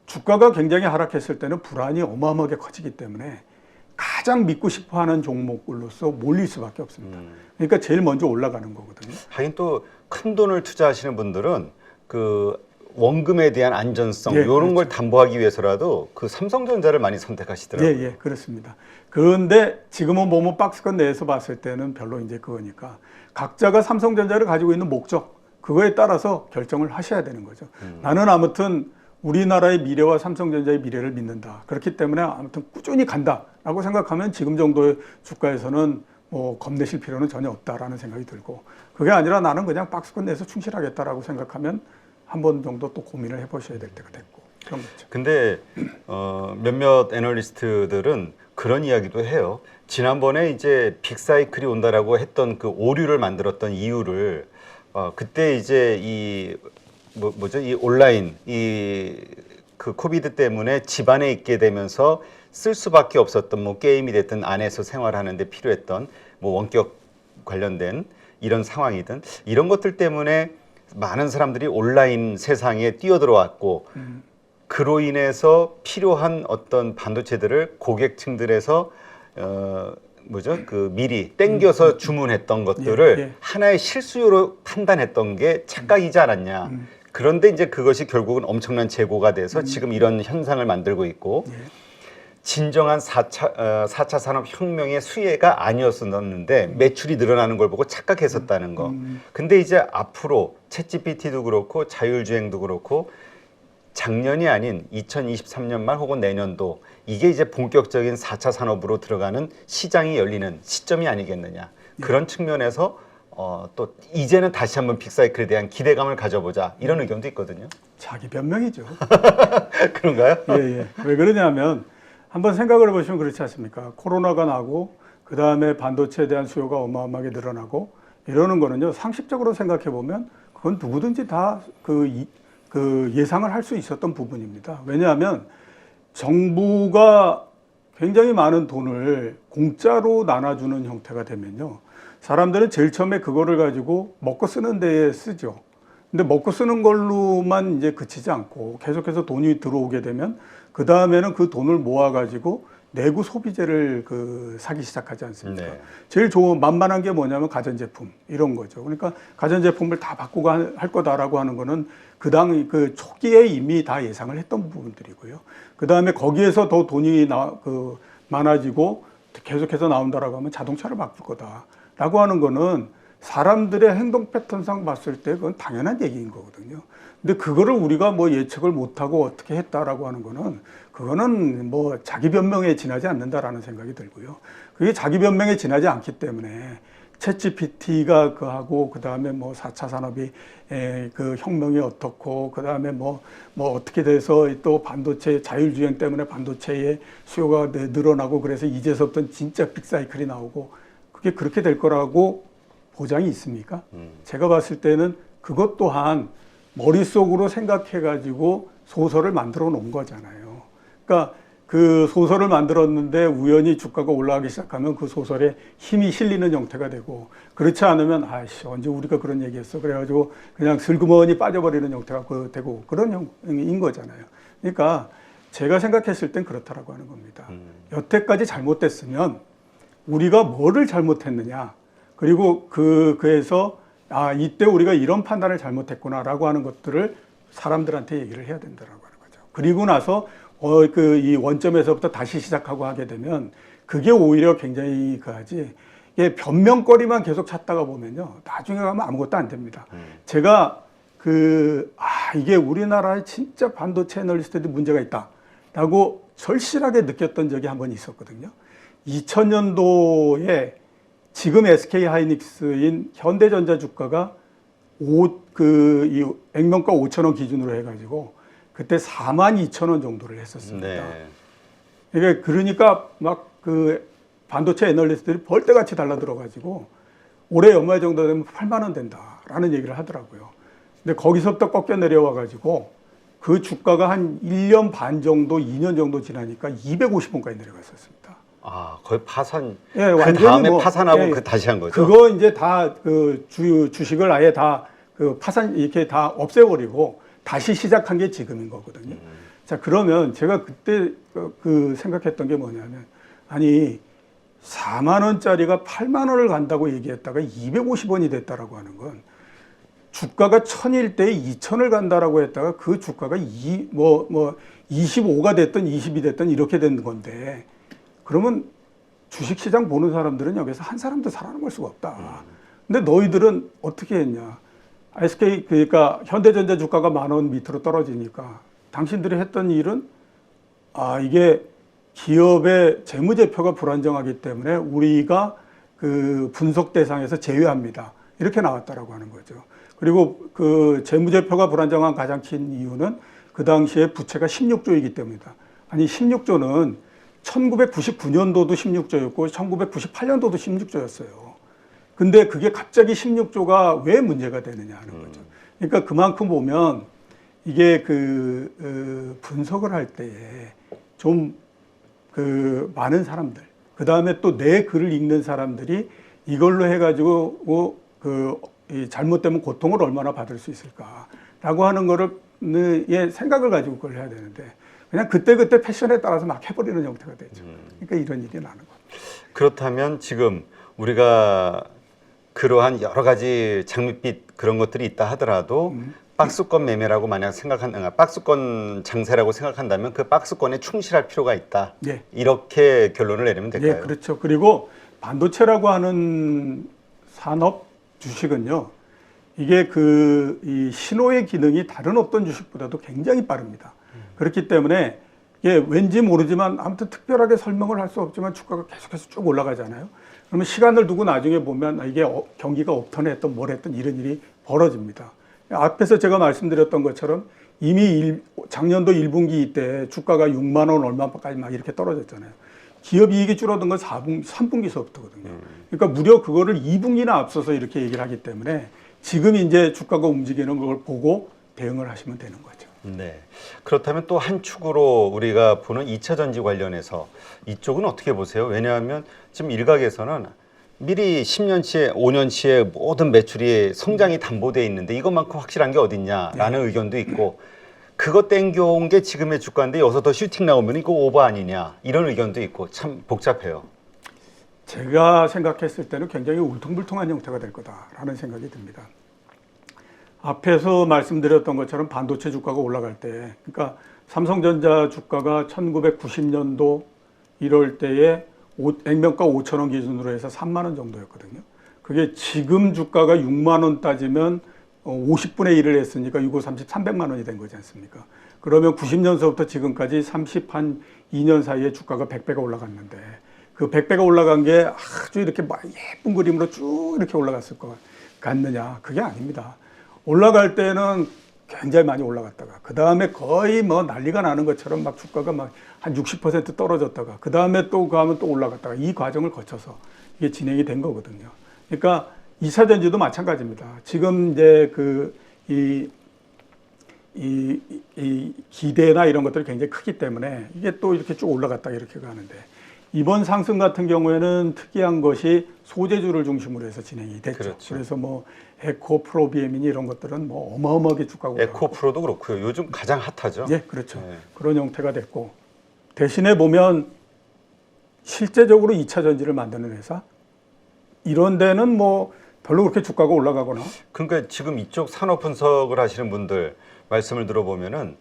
주가가 굉장히 하락했을 때는 불안이 어마어마하게 커지기 때문에 가장 믿고 싶어하는 종목으로서 몰릴 수밖에 없습니다. 그러니까 제일 먼저 올라가는 거거든요. 하긴 또 큰 돈을 투자하시는 분들은 그 원금에 대한 안전성 예, 이런 그렇죠. 걸 담보하기 위해서라도 그 삼성전자를 많이 선택하시더라고요. 예, 그렇습니다. 그런데 지금은 보면 박스권 내에서 봤을 때는 별로 이제 그거니까 각자가 삼성전자를 가지고 있는 목적 그거에 따라서 결정을 하셔야 되는 거죠. 나는 아무튼 우리나라의 미래와 삼성전자의 미래를 믿는다. 그렇기 때문에 아무튼 꾸준히 간다라고 생각하면 지금 정도의 주가에서는 뭐 겁내실 필요는 전혀 없다라는 생각이 들고 그게 아니라 나는 그냥 박스권 내에서 충실하겠다라고 생각하면 한 번 정도 또 고민을 해보셔야 될 때가 됐고 그런 거죠. 근데 몇몇 애널리스트들은 그런 이야기도 해요. 지난번에 이제 빅사이클이 온다라고 했던 그 오류를 만들었던 이유를 그때 이제 이 뭐죠? 이 온라인 그 코비드 때문에 집안에 있게 되면서 쓸 수밖에 없었던 뭐 게임이 됐든 안에서 생활하는데 필요했던 뭐 원격 관련된 이런 상황이든 이런 것들 때문에 많은 사람들이 온라인 세상에 뛰어들어왔고 그로 인해서 필요한 어떤 반도체들을 고객층들에서 뭐죠? 그 미리 땡겨서 주문했던 것들을 예. 하나의 실수요로 판단했던 게 착각이지 않았냐. 그런데 이제 그것이 결국은 엄청난 재고가 돼서 지금 이런 현상을 만들고 있고 진정한 4차 산업혁명의 수혜가 아니었었는데 매출이 늘어나는 걸 보고 착각했었다는 거. 근데 이제 앞으로 챗GPT도 그렇고 자율주행도 그렇고 작년이 아닌 2023년 말 혹은 내년도 이게 이제 본격적인 4차 산업으로 들어가는 시장이 열리는 시점이 아니겠느냐. 그런 측면에서 또 이제는 다시 한번 빅사이클에 대한 기대감을 가져보자 이런 의견도 있거든요. 자기 변명이죠. 그런가요? 예. 왜 그러냐면 한번 생각을 해보시면 그렇지 않습니까? 코로나가 나고 그 다음에 반도체에 대한 수요가 어마어마하게 늘어나고 이러는 거는요. 상식적으로 생각해 보면 그건 누구든지 다 그 예상을 할 수 있었던 부분입니다. 왜냐하면 정부가 굉장히 많은 돈을 공짜로 나눠주는 형태가 되면요. 사람들은 제일 처음에 그거를 가지고 먹고 쓰는 데에 쓰죠. 근데 먹고 쓰는 걸로만 이제 그치지 않고 계속해서 돈이 들어오게 되면 그 다음에는 그 돈을 모아가지고 내구 소비재를 사기 시작하지 않습니까? 네. 제일 만만한 게 뭐냐면 가전제품 이런 거죠. 그러니까 가전제품을 다 바꾸고 할 거다라고 하는 거는 그 초기에 이미 다 예상을 했던 부분들이고요. 그 다음에 거기에서 더 돈이 많아지고 계속해서 나온다라고 하면 자동차를 바꿀 거다라고 하는 거는 사람들의 행동 패턴상 봤을 때 그건 당연한 얘기인 거거든요. 근데 그거를 우리가 뭐 예측을 못하고 어떻게 했다라고 하는 거는 그거는 뭐 자기 변명에 지나지 않는다라는 생각이 들고요. 그게 자기 변명에 지나지 않기 때문에 챗GPT가 하고 그다음에 뭐 4차 산업이 그 혁명이 어떻고 그다음에 뭐 어떻게 돼서 또 반도체 자율주행 때문에 반도체의 수요가 늘어나고 그래서 이제서부터 진짜 빅사이클이 나오고 그게 그렇게 될 거라고 보장이 있습니까? 제가 봤을 때는 그것 또한 머릿속으로 생각해가지고 소설을 만들어 놓은 거잖아요. 그러니까 그 소설을 만들었는데 우연히 주가가 올라가기 시작하면 그 소설에 힘이 실리는 형태가 되고 그렇지 않으면 아이씨 언제 우리가 그런 얘기했어 그래가지고 그냥 슬그머니 빠져버리는 형태가 되고 그런 형인 거잖아요. 그러니까 제가 생각했을 땐 그렇다라고 하는 겁니다. 여태까지 잘못됐으면 우리가 뭐를 잘못했느냐 그리고 그래서 이때 우리가 이런 판단을 잘못했구나라고 하는 것들을 사람들한테 얘기를 해야 된다라고 하는 거죠. 그리고 나서 이 원점에서부터 다시 시작하고 하게 되면 그게 오히려 굉장히 이게 변명거리만 계속 찾다가 보면요. 나중에 가면 아무것도 안 됩니다. 제가 이게 우리나라에 진짜 반도체 애널리스트들이 문제가 있다라고 절실하게 느꼈던 적이 한 번 있었거든요. 2000년도에 지금 SK 하이닉스인 현대전자 주가가 이 액면가 5,000원 기준으로 해가지고 그때 42,000원 정도를 했었습니다. 네. 그러니까 막 반도체 애널리스트들이 벌떼같이 달라들어가지고 올해 연말 정도 되면 8만 원 된다. 있다라는 얘기를 하더라고요. 근데 거기서부터 꺾여 내려와 가지고 그 주가가 한 1년 반 정도, 2년 정도 지나니까 250원까지 내려갔었습니다. 아, 거의 파산. 예, 그 완전히 다음에 뭐, 파산하고 예, 다시 한 거죠. 그거 이제 다 그 주식을 아예 다 그 파산 이렇게 다 없애버리고 다시 시작한 게 지금인 거거든요. 자, 그러면 제가 그때 그 생각했던 게 뭐냐면, 아니 4만 원짜리가 8만 원을 간다고 얘기했다가 250원이 됐다라고 하는 건, 주가가 1000일 때 2000을 간다라고 했다가 그 주가가 25가 됐든 20이 됐든 이렇게 된 건데, 그러면 주식시장 보는 사람들은 여기서 한 사람도 살아남을 수가 없다. 근데 너희들은 어떻게 했냐? SK, 그러니까 현대전자 주가가 10,000원 밑으로 떨어지니까 당신들이 했던 일은, 아, 이게 기업의 재무제표가 불안정하기 때문에 우리가 그 분석 대상에서 제외합니다. 이렇게 나왔다라고 하는 거죠. 그리고 그 재무제표가 불안정한 가장 큰 이유는 그 당시에 부채가 16조이기 때문이다. 아니, 16조는 1999년도도 16조였고 1998년도도 16조였어요. 근데 그게 갑자기 16조가 왜 문제가 되느냐 하는 거죠. 그러니까 그만큼 보면 이게 분석을 할 때에 좀 많은 사람들, 그 다음에 또 내 글을 읽는 사람들이 이걸로 해가지고 이 잘못되면 고통을 얼마나 받을 수 있을까라고 하는 거를 생각을 가지고 그걸 해야 되는데, 그냥 그때그때 패션에 따라서 막 해버리는 형태가 되죠. 그러니까 이런 일이 나는 거죠. 그렇다면 지금 우리가 그러한 여러 가지 장밋빛 그런 것들이 있다 하더라도 박스권 매매라고 만약 박스권 장세라고 생각한다면 그 박스권에 충실할 필요가 있다. 네. 이렇게 결론을 내리면 될까요? 네, 그렇죠. 그리고 반도체라고 하는 산업 주식은요, 이게 이 신호의 기능이 다른 어떤 주식보다도 굉장히 빠릅니다. 그렇기 때문에 이게 왠지 모르지만 아무튼 특별하게 설명을 할 수 없지만 주가가 계속해서 쭉 올라가잖아요. 그러면 시간을 두고 나중에 보면 이게 경기가 업턴했던 뭘 했던 이런 일이 벌어집니다. 앞에서 제가 말씀드렸던 것처럼 이미 작년도 1분기 때 주가가 6만 원 얼마까지 막 이렇게 떨어졌잖아요. 기업 이익이 줄어든 건 3분기서부터거든요. 그러니까 무려 그거를 2분기나 앞서서 이렇게 얘기를 하기 때문에 지금 이제 주가가 움직이는 걸 보고 대응을 하시면 되는 거죠. 네. 그렇다면 또 한 축으로 우리가 보는 2차 전지 관련해서 이쪽은 어떻게 보세요? 왜냐하면 지금 일각에서는 미리 10년치에 5년치에 모든 매출이 성장이 담보되어 있는데 이것만큼 확실한 게 어딨냐라는 네. 의견도 있고, 그거 땡겨온 게 지금의 주가인데 여기서 더 슈팅 나오면 이거 오버 아니냐 이런 의견도 있고 참 복잡해요. 제가 생각했을 때는 굉장히 울퉁불퉁한 형태가 될 거다라는 생각이 듭니다. 앞에서 말씀드렸던 것처럼 반도체 주가가 올라갈 때, 그러니까 삼성전자 주가가 1990년도 1월 때에 액면가 5,000원 기준으로 해서 3만 원 정도였거든요. 그게 지금 주가가 6만 원 따지면 50분의 1을 했으니까 6, 5, 30, 300만 원이 된 거지 않습니까? 그러면 90년서부터 지금까지 32년 사이에 주가가 100배가 올라갔는데, 그 100배가 올라간 게 아주 이렇게 예쁜 그림으로 쭉 이렇게 올라갔을 것 같느냐? 그게 아닙니다. 올라갈 때는 굉장히 많이 올라갔다가 그 다음에 거의 뭐 난리가 나는 것처럼 막 주가가 막 한 60% 떨어졌다가 그 다음에 또 가면 또 올라갔다가 이 과정을 거쳐서 이게 진행이 된 거거든요. 그러니까 2차 전지도 마찬가지입니다. 지금 이제 이 기대나 이런 것들이 굉장히 크기 때문에 이게 또 이렇게 쭉 올라갔다 이렇게 가는데, 이번 상승 같은 경우에는 특이한 것이 소재주를 중심으로 해서 진행이 됐죠. 그렇죠. 그래서 뭐 에코, 프로비엠이니 이런 것들은 뭐 어마어마하게 주가가 올라가고. 에코 프로도 그렇고요. 요즘 가장 핫하죠. 예, 그렇죠. 네. 그런 형태가 됐고, 대신에 보면 실제적으로 2차 전지를 만드는 회사 이런 데는 뭐 별로 그렇게 주가가 올라가거나. 그러니까 지금 이쪽 산업 분석을 하시는 분들 말씀을 들어보면은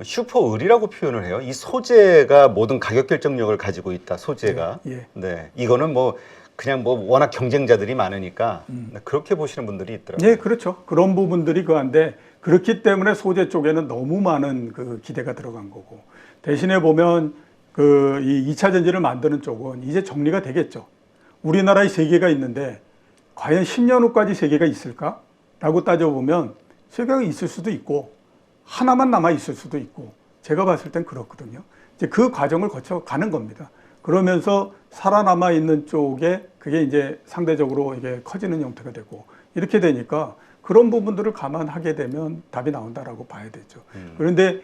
슈퍼을이라고 표현을 해요. 이 소재가 모든 가격 결정력을 가지고 있다. 소재가. 예. 네, 이거는 뭐 그냥 뭐 워낙 경쟁자들이 많으니까 그렇게 보시는 분들이 있더라고요. 예, 그렇죠. 그런 부분들이 그한데, 그렇기 때문에 소재 쪽에는 너무 많은 그 기대가 들어간 거고, 대신에 보면 이 2차 전지를 만드는 쪽은 이제 정리가 되겠죠. 우리나라에 3개가 있는데 과연 10년 후까지 3개가 있을까라고 따져보면 3개가 있을 수도 있고 하나만 남아 있을 수도 있고, 제가 봤을 땐 그렇거든요. 이제 그 과정을 거쳐 가는 겁니다. 그러면서 살아남아 있는 쪽에 그게 이제 상대적으로 이게 커지는 형태가 되고, 이렇게 되니까 그런 부분들을 감안하게 되면 답이 나온다라고 봐야 되죠. 그런데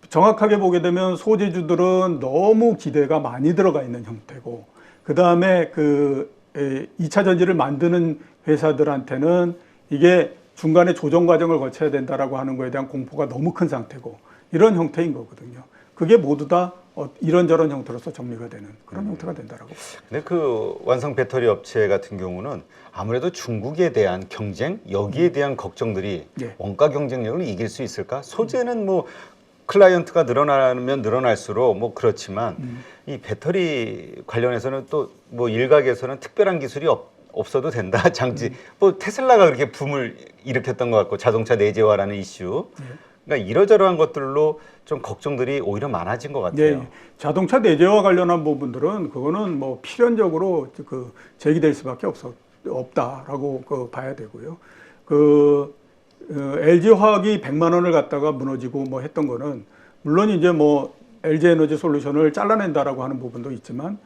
정확하게 보게 되면 소재주들은 너무 기대가 많이 들어가 있는 형태고, 그 다음에 2차 전지를 만드는 회사들한테는 이게 중간에 조정 과정을 거쳐야 된다라고 하는 거에 대한 공포가 너무 큰 상태고, 이런 형태인 거거든요. 그게 모두 다 이런저런 형태로서 정리가 되는 그런 형태가 된다라고. 근데 그 완성 배터리 업체 같은 경우는 아무래도 중국에 대한 경쟁, 여기에 대한 걱정들이 예. 원가 경쟁력을 이길 수 있을까? 소재는 뭐 클라이언트가 늘어나면 늘어날수록 뭐 그렇지만 이 배터리 관련해서는 또 뭐 일각에서는 특별한 기술이 없어도 된다. 장치. 뭐 테슬라가 그렇게 붐을 일으켰던 것 같고, 자동차 내재화라는 이슈. 그러니까 이러저러한 것들로 좀 걱정들이 오히려 많아진 것 같아요. 예, 자동차 내재화 관련한 부분들은 그거는 뭐 필연적으로 제기될 수밖에 없다라고 봐야 되고요. LG 화학이 100만 원을 갖다가 무너지고 뭐 했던 거는, 물론 이제 뭐 LG 에너지 솔루션을 잘라낸다라고 하는 부분도 있지만,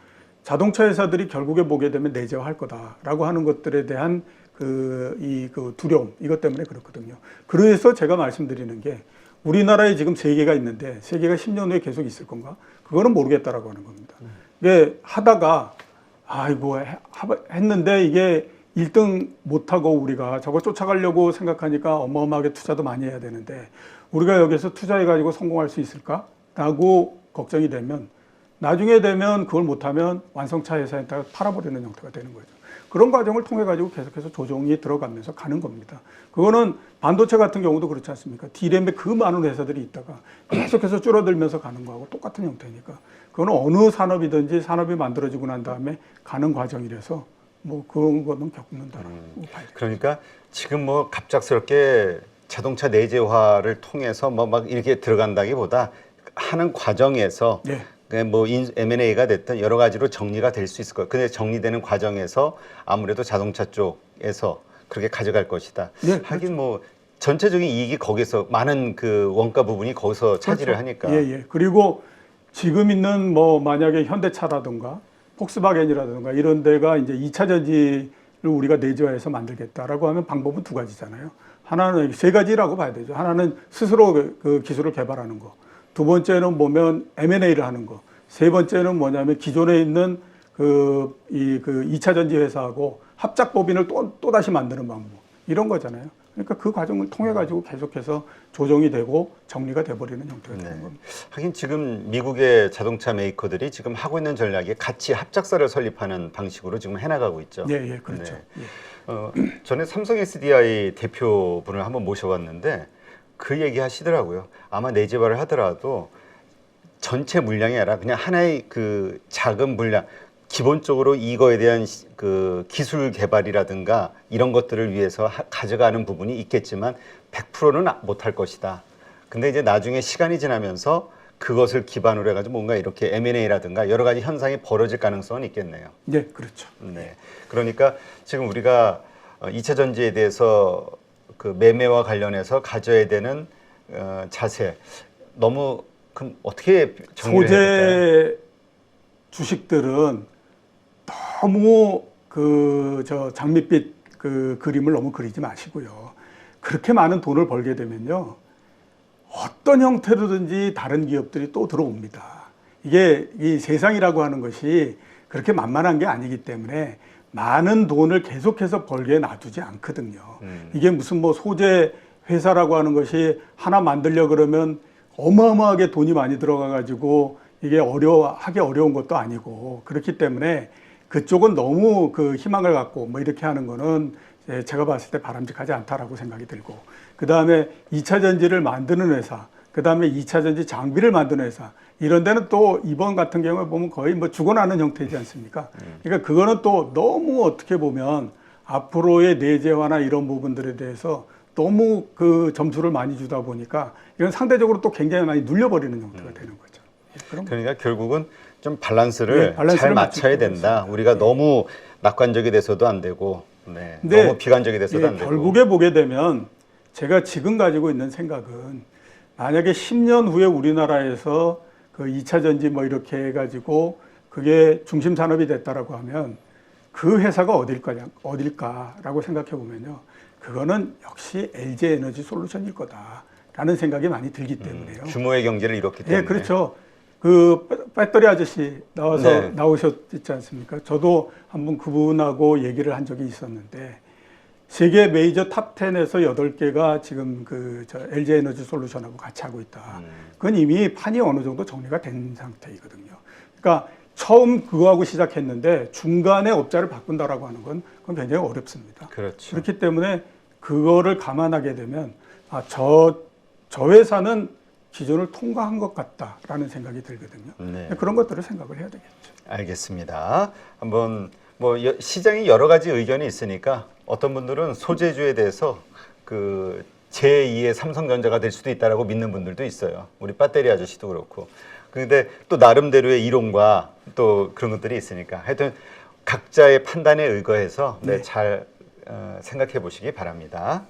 자동차 회사들이 결국에 보게 되면 내재화할 거다라고 하는 것들에 대한 두려움, 이것 때문에 그렇거든요. 그래서 제가 말씀드리는 게, 우리나라에 지금 세계가 있는데 세계가 10년 후에 계속 있을 건가? 그거는 모르겠다라고 하는 겁니다. 이게 하다가 아이고 했는데 이게 1등 못하고 우리가 저거 쫓아가려고 생각하니까 어마어마하게 투자도 많이 해야 되는데, 우리가 여기서 투자해가지고 성공할 수 있을까라고 걱정이 되면, 나중에 되면 그걸 못하면 완성차 회사에다가 팔아버리는 형태가 되는 거죠. 그런 과정을 통해 가지고 계속해서 조정이 들어가면서 가는 겁니다. 그거는 반도체 같은 경우도 그렇지 않습니까? D램에 그 많은 회사들이 있다가 계속해서 줄어들면서 가는 거하고 똑같은 형태니까, 그거는 어느 산업이든지 산업이 만들어지고 난 다음에 가는 과정이라서 뭐 그런 거는 겪는다라고 봐야 돼요. 그러니까 지금 뭐 갑작스럽게 자동차 내재화를 통해서 뭐 막 이렇게 들어간다기보다 하는 과정에서 네. 뭐 M&A가 됐든 여러 가지로 정리가 될 수 있을 거예요. 근데 정리되는 과정에서 아무래도 자동차 쪽에서 그렇게 가져갈 것이다. 네, 하긴 뭐 전체적인 이익이 거기서 많은 그 원가 부분이 거기서 차지를 하니까. 예. 그리고 지금 있는 뭐 만약에 현대차라든가 폭스바겐이라든가 이런 데가 이제 2차 전지를 우리가 내재화해서 만들겠다라고 하면 방법은 두 가지잖아요. 하나는 세 가지라고 봐야 되죠. 하나는 스스로 그 기술을 개발하는 거. 두 번째는 보면 M&A를 하는 거. 세 번째는 뭐냐면 기존에 있는 2차 전지 회사하고 합작 법인을 또 다시 만드는 방법. 이런 거잖아요. 그러니까 그 과정을 통해 가지고 계속해서 조정이 되고 정리가 돼버리는 형태가 되는 겁니다. 하긴 지금 미국의 자동차 메이커들이 지금 하고 있는 전략이 같이 합작사를 설립하는 방식으로 지금 해나가고 있죠. 예, 그렇죠. 네. 전에 삼성 SDI 대표분을 한번 모셔봤는데 그 얘기 하시더라고요. 아마 내재화를 하더라도 전체 물량이 아니라 그냥 하나의 그 작은 물량, 기본적으로 이거에 대한 그 기술 개발이라든가 이런 것들을 위해서 가져가는 부분이 있겠지만 100%는 못할 것이다. 근데 이제 나중에 시간이 지나면서 그것을 기반으로 해가지고 뭔가 이렇게 M&A라든가 여러 가지 현상이 벌어질 가능성은 있겠네요. 네, 그렇죠. 네. 그러니까 지금 우리가 2차 전지에 대해서 그 매매와 관련해서 가져야 되는 자세, 너무 그럼 어떻게 정리를 해야 될까요? 소재 주식들은 너무 장밋빛 그림을 너무 그리지 마시고요. 그렇게 많은 돈을 벌게 되면요, 어떤 형태로든지 다른 기업들이 또 들어옵니다. 이게 이 세상이라고 하는 것이 그렇게 만만한 게 아니기 때문에 많은 돈을 계속해서 벌게 놔두지 않거든요. 이게 무슨 뭐 소재 회사라고 하는 것이 하나 만들려 그러면 어마어마하게 돈이 많이 들어가 가지고 이게 하기 어려운 것도 아니고, 그렇기 때문에 그쪽은 너무 그 희망을 갖고 뭐 이렇게 하는 거는 제가 봤을 때 바람직하지 않다라고 생각이 들고, 그 다음에 2차 전지를 만드는 회사, 그 다음에 2차 전지 장비를 만드는 회사, 이런 데는 또 이번 같은 경우에 보면 거의 뭐 죽어나는 형태이지 않습니까? 그러니까 그거는 또 너무 어떻게 보면 앞으로의 내재화나 이런 부분들에 대해서 너무 그 점수를 많이 주다 보니까 이건 상대적으로 또 굉장히 많이 눌려버리는 형태가 되는 거죠. 그러니까 결국은 좀 밸런스를 밸런스를 잘 맞춰야 된다. 있습니다. 우리가 너무 낙관적이 돼서도 안 되고, 너무 비관적이 돼서도 안 되고. 결국에 보게 되면 제가 지금 가지고 있는 생각은, 만약에 10년 후에 우리나라에서 그 2차 전지 뭐 이렇게 해가지고 그게 중심 산업이 됐다라고 하면 그 회사가 어딜까라고 생각해 보면요, 그거는 역시 LG 에너지 솔루션일 거다라는 생각이 많이 들기 때문에요. 규모의 경제를 이뤘기 때문에. 예, 그렇죠. 그 배터리 아저씨 나와서 네. 나오셨지 않습니까? 저도 한번 그분하고 얘기를 한 적이 있었는데 세계 메이저 탑 10에서 8개가 지금 저 LG 에너지 솔루션하고 같이 하고 있다. 그건 이미 판이 어느 정도 정리가 된 상태이거든요. 그러니까 처음 그거하고 시작했는데 중간에 업자를 바꾼다라고 하는 건 그건 굉장히 어렵습니다. 그렇죠. 그렇기 때문에 그거를 감안하게 되면 저 회사는 기존을 통과한 것 같다라는 생각이 들거든요. 네. 그런 것들을 생각을 해야 되겠죠. 알겠습니다. 한번 시장이 여러 가지 의견이 있으니까 어떤 분들은 소재주에 대해서 그 제2의 삼성전자가 될 수도 있다라고 믿는 분들도 있어요. 우리 배터리 아저씨도 그렇고. 근데 또 나름대로의 이론과 또 그런 것들이 있으니까 하여튼 각자의 판단에 의거해서 잘 생각해 보시기 바랍니다.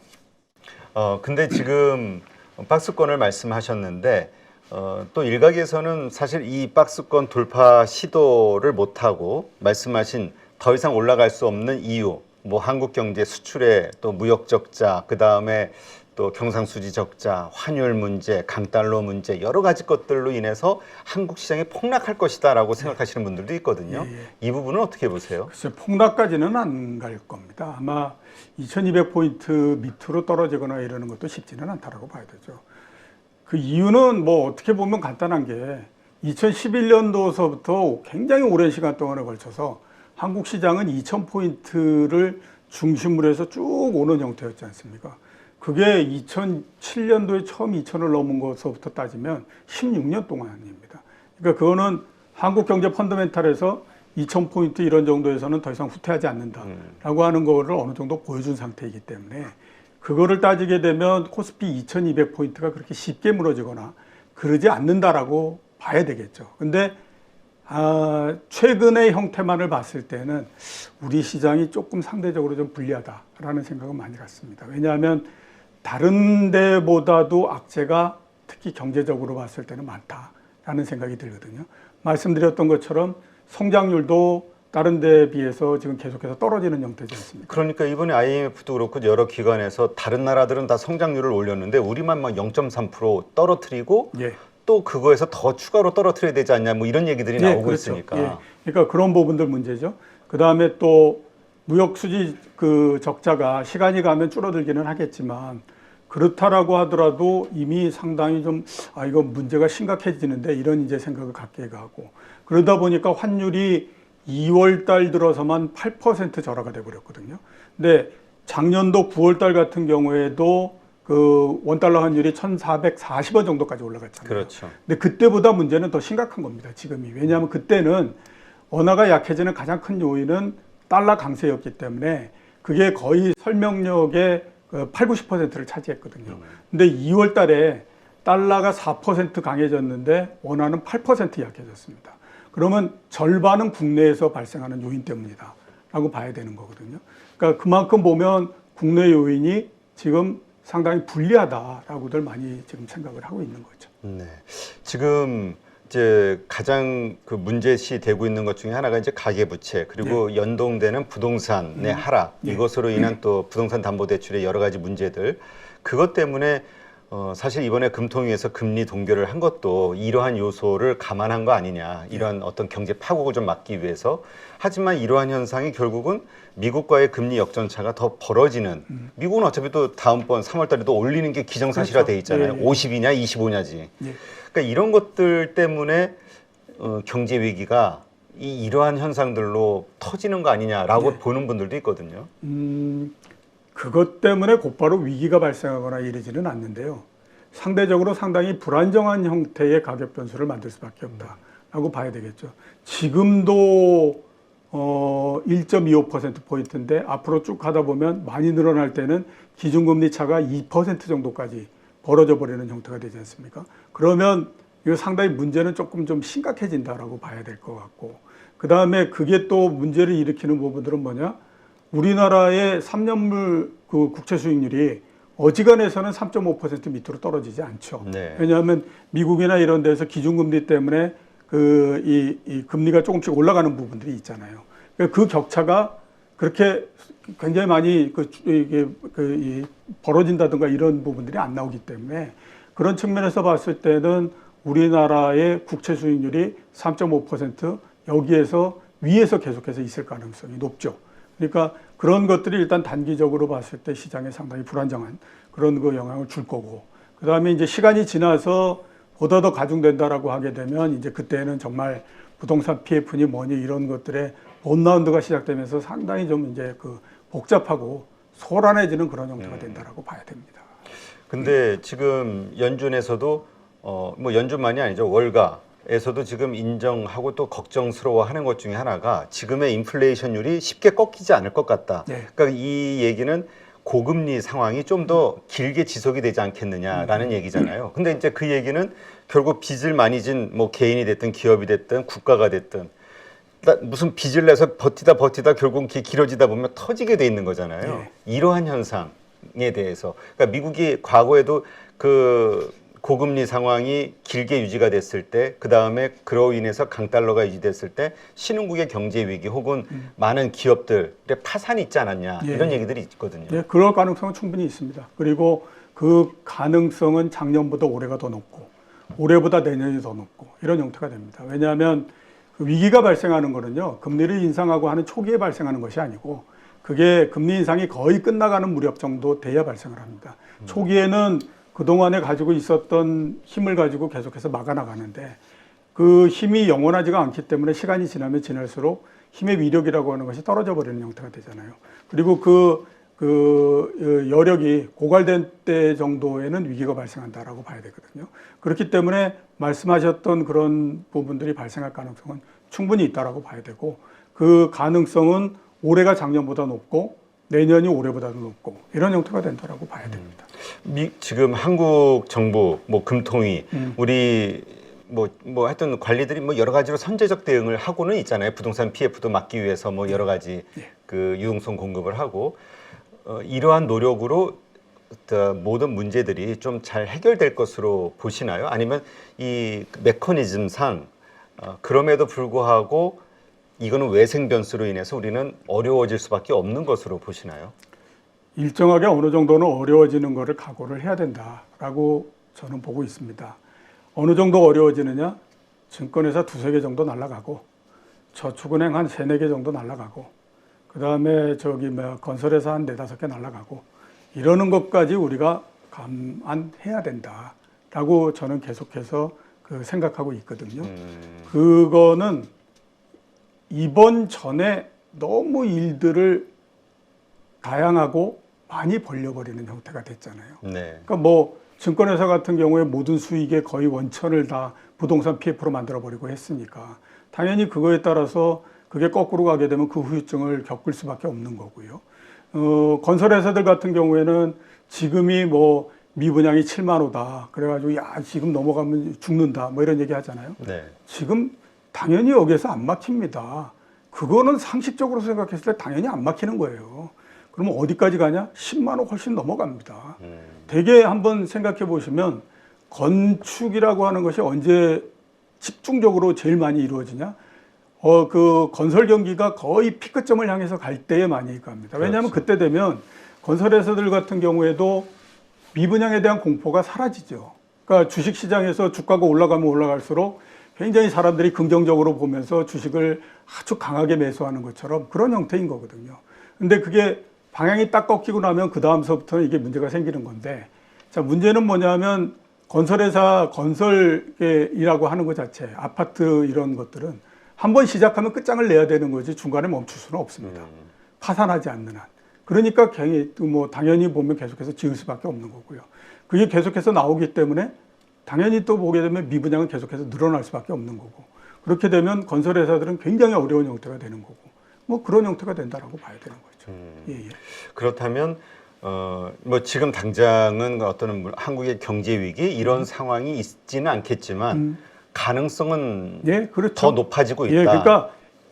근데 지금 박스권을 말씀하셨는데 또 일각에서는 사실 이 박스권 돌파 시도를 못하고 말씀하신 더 이상 올라갈 수 없는 이유, 뭐 한국 경제 수출에 또 무역 적자, 그 다음에 또 경상수지 적자, 환율 문제, 강달러 문제 여러 가지 것들로 인해서 한국 시장이 폭락할 것이다라고 생각하시는 분들도 있거든요. 이 부분은 어떻게 보세요? 글쎄 폭락까지는 안 갈 겁니다. 아마 2200포인트 밑으로 떨어지거나 이러는 것도 쉽지는 않다라고 봐야 되죠. 그 이유는 뭐 어떻게 보면 간단한 게 2011년도서부터 굉장히 오랜 시간 동안에 걸쳐서 한국 시장은 2000포인트를 중심으로 해서 쭉 오는 형태였지 않습니까? 그게 2007년도에 처음 2000을 넘은 것부터 따지면 16년 동안입니다. 그러니까 그거는 한국 경제 펀더멘탈에서 2000포인트 이런 정도에서는 더 이상 후퇴하지 않는다라고 하는 거를 어느 정도 보여준 상태이기 때문에 그거를 따지게 되면 코스피 2200포인트가 그렇게 쉽게 무너지거나 그러지 않는다라고 봐야 되겠죠. 근데 최근의 형태만을 봤을 때는 우리 시장이 조금 상대적으로 좀 불리하다라는 생각은 많이 갖습니다. 왜냐하면 다른 데보다도 악재가 특히 경제적으로 봤을 때는 많다라는 생각이 들거든요. 말씀드렸던 것처럼 성장률도 다른 데에 비해서 지금 계속해서 떨어지는 형태지 않습니까? 그러니까 이번에 IMF도 그렇고 여러 기관에서 다른 나라들은 다 성장률을 올렸는데 우리만 막 0.3% 떨어뜨리고 또 그거에서 더 추가로 떨어뜨려야 되지 않냐 뭐 이런 얘기들이 나오고 그렇죠. 있으니까. 그러니까 그런 부분들 문제죠. 그 다음에 또 무역 수지 그 적자가 시간이 가면 줄어들기는 하겠지만 그렇다라고 하더라도 이미 상당히 좀 이거 문제가 심각해지는데 이런 이제 생각을 갖게 하고 그러다 보니까 환율이 2월 달 들어서만 8% 절하가 돼 버렸거든요. 근데 작년도 9월 달 같은 경우에도 그 원달러 환율이 1,440원 정도까지 올라갔잖아요. 그렇죠. 근데 그때보다 문제는 더 심각한 겁니다. 지금이. 왜냐하면 그때는 원화가 약해지는 가장 큰 요인은 달러 강세였기 때문에 그게 거의 설명력의 8, 90%를 차지했거든요. 근데 2월 달에 달러가 4% 강해졌는데 원화는 8% 약해졌습니다. 그러면 절반은 국내에서 발생하는 요인 때문이다 라고 봐야 되는 거거든요. 그러니까 그만큼 보면 국내 요인이 지금 상당히 불리하다라고들 많이 지금 생각을 하고 있는 거죠. 네. 지금 이제 가장 그 문제시 되고 있는 것 중에 하나가 이제 가계부채 그리고 연동되는 부동산의 하락 이것으로 인한 또 부동산 담보대출의 여러 가지 문제들 그것 때문에 사실 이번에 금통위에서 금리 동결을 한 것도 이러한 요소를 감안한 거 아니냐 이런 어떤 경제 파국을 좀 막기 위해서 하지만 이러한 현상이 결국은 미국과의 금리 역전차가 더 벌어지는 미국은 어차피 또 다음번 3월 달에도 올리는 게 기정사실화 돼 있잖아요. 50이냐 25냐지. 그러니까 이런 것들 때문에 경제 위기가 이러한 현상들로 터지는 거 아니냐라고 보는 분들도 있거든요. 그것 때문에 곧바로 위기가 발생하거나 이러지는 않는데요. 상대적으로 상당히 불안정한 형태의 가격 변수를 만들 수밖에 없다라고 봐야 되겠죠. 지금도 1.25%포인트인데 앞으로 쭉 가다 보면 많이 늘어날 때는 기준금리 차가 2% 정도까지 벌어져 버리는 형태가 되지 않습니까? 그러면 이거 상당히 문제는 조금 좀 심각해진다라고 봐야 될 것 같고 그 다음에 그게 또 문제를 일으키는 부분들은 뭐냐? 우리나라의 3년물 그 국채 수익률이 어지간해서는 3.5% 밑으로 떨어지지 않죠. 왜냐하면 미국이나 이런 데서 기준금리 때문에 이 금리가 조금씩 올라가는 부분들이 있잖아요. 그러니까 그 격차가 그렇게 굉장히 많이 이 벌어진다든가 이런 부분들이 안 나오기 때문에 그런 측면에서 봤을 때는 우리나라의 국채 수익률이 3.5% 여기에서 위에서 계속해서 있을 가능성이 높죠. 그러니까 그런 것들이 일단 단기적으로 봤을 때 시장에 상당히 불안정한 그런 그 영향을 줄 거고, 그 다음에 이제 시간이 지나서 보다 더 가중된다라고 하게 되면 이제 그때는 정말 부동산 PF니 뭐니 이런 것들의 본라운드가 시작되면서 상당히 좀 이제 그 복잡하고 소란해지는 그런 형태가 된다라고 봐야 됩니다. 근데 지금 연준에서도 뭐 연준만이 아니죠. 월가에서도 지금 인정하고 또 걱정스러워하는 것 중에 하나가 지금의 인플레이션율이 쉽게 꺾이지 않을 것 같다. 네. 그러니까 이 얘기는 고금리 상황이 좀 더 길게 지속이 되지 않겠느냐라는 얘기잖아요. 근데 이제 그 얘기는 결국 빚을 많이 진 뭐 개인이 됐든 기업이 됐든 국가가 됐든 무슨 빚을 내서 버티다 결국 길어지다 보면 터지게 돼 있는 거잖아요. 네. 이러한 현상에 대해서 그러니까 미국이 과거에도 그 고금리 상황이 길게 유지가 됐을 때, 그 다음에 그로 인해서 강달러가 유지됐을 때 신흥국의 경제 위기 혹은 많은 기업들의 파산이 있지 않았냐 이런 얘기들이 있거든요. 예, 그럴 가능성은 충분히 있습니다. 그리고 그 가능성은 작년보다 올해가 더 높고 올해보다 내년이 더 높고 이런 형태가 됩니다. 왜냐하면 그 위기가 발생하는 거는요, 금리를 인상하고 하는 초기에 발생하는 것이 아니고 그게 금리 인상이 거의 끝나가는 무렵 정도 돼야 발생을 합니다. 초기에는 그동안에 가지고 있었던 힘을 가지고 계속해서 막아나가는데 그 힘이 영원하지가 않기 때문에 시간이 지나면 지날수록 힘의 위력이라고 하는 것이 떨어져 버리는 형태가 되잖아요. 그리고 그 여력이 고갈된 때 정도에는 위기가 발생한다라고 봐야 되거든요. 그렇기 때문에 말씀하셨던 그런 부분들이 발생할 가능성은 충분히 있다라고 봐야 되고, 그 가능성은 올해가 작년보다 높고 내년이 올해보다도 높고 이런 형태가 된다라고 봐야 됩니다. 지금 한국 정부, 뭐 금통위, 우리 뭐 하여튼 관리들이 뭐 여러 가지로 선제적 대응을 하고는 있잖아요. 부동산 PF도 막기 위해서 뭐 여러 가지 그 유동성 공급을 하고 이러한 노력으로 모든 문제들이 좀 잘 해결될 것으로 보시나요? 아니면 이 메커니즘상 그럼에도 불구하고 이거는 외생 변수로 인해서 우리는 어려워질 수밖에 없는 것으로 보시나요? 일정하게 어느 정도는 어려워지는 것을 각오를 해야 된다라고 저는 보고 있습니다. 어느 정도 어려워지느냐? 증권회사 2-3개 정도 날아가고 저축은행 한 3-4개 정도 날아가고 그 다음에 건설회사 한 4-5개 날아가고 이러는 것까지 우리가 감안해야 된다라고 저는 계속해서 생각하고 있거든요. 그거는 이번 전에 너무 일들을 다양하고 많이 벌려버리는 형태가 됐잖아요. 네. 그러니까 뭐 증권회사 같은 경우에 모든 수익의 거의 원천을 다 부동산 PF로 만들어버리고 했으니까 당연히 그거에 따라서 그게 거꾸로 가게 되면 그 후유증을 겪을 수밖에 없는 거고요. 건설회사들 같은 경우에는 지금이 뭐 미분양이 7만 호다. 그래가지고 야 지금 넘어가면 죽는다. 뭐 이런 얘기 하잖아요. 네. 지금 당연히 여기에서 안 막힙니다. 그거는 상식적으로 생각했을 때 당연히 안 막히는 거예요. 그러면 어디까지 가냐? 10만 호 훨씬 넘어갑니다. 되게 한번 생각해 보시면 건축이라고 하는 것이 언제 집중적으로 제일 많이 이루어지냐? 그 건설 경기가 거의 피크점을 향해서 갈 때에 많이 갑니다. 왜냐하면 그렇죠. 그때 되면 건설회사들 같은 경우에도 미분양에 대한 공포가 사라지죠. 그러니까 주식시장에서 주가가 올라가면 올라갈수록 굉장히 사람들이 긍정적으로 보면서 주식을 아주 강하게 매수하는 것처럼 그런 형태인 거거든요. 근데 그게 방향이 딱 꺾이고 나면 그 다음서부터는 이게 문제가 생기는 건데, 자, 문제는 뭐냐면 건설회사, 건설이라고 하는 것 자체, 아파트 이런 것들은 한번 시작하면 끝장을 내야 되는 거지 중간에 멈출 수는 없습니다. 파산하지 않는 한. 그러니까 뭐 당연히 보면 계속해서 지을 수밖에 없는 거고요. 그게 계속해서 나오기 때문에 당연히 또 보게 되면 미분양은 계속해서 늘어날 수밖에 없는 거고, 그렇게 되면 건설회사들은 굉장히 어려운 형태가 되는 거고, 뭐 그런 형태가 된다라고 봐야 되는 거죠. 예. 그렇다면 뭐 지금 당장은 어떤 한국의 경제 위기 이런 상황이 있지는 않겠지만 가능성은 그렇죠. 더 높아지고 있다. 그러니까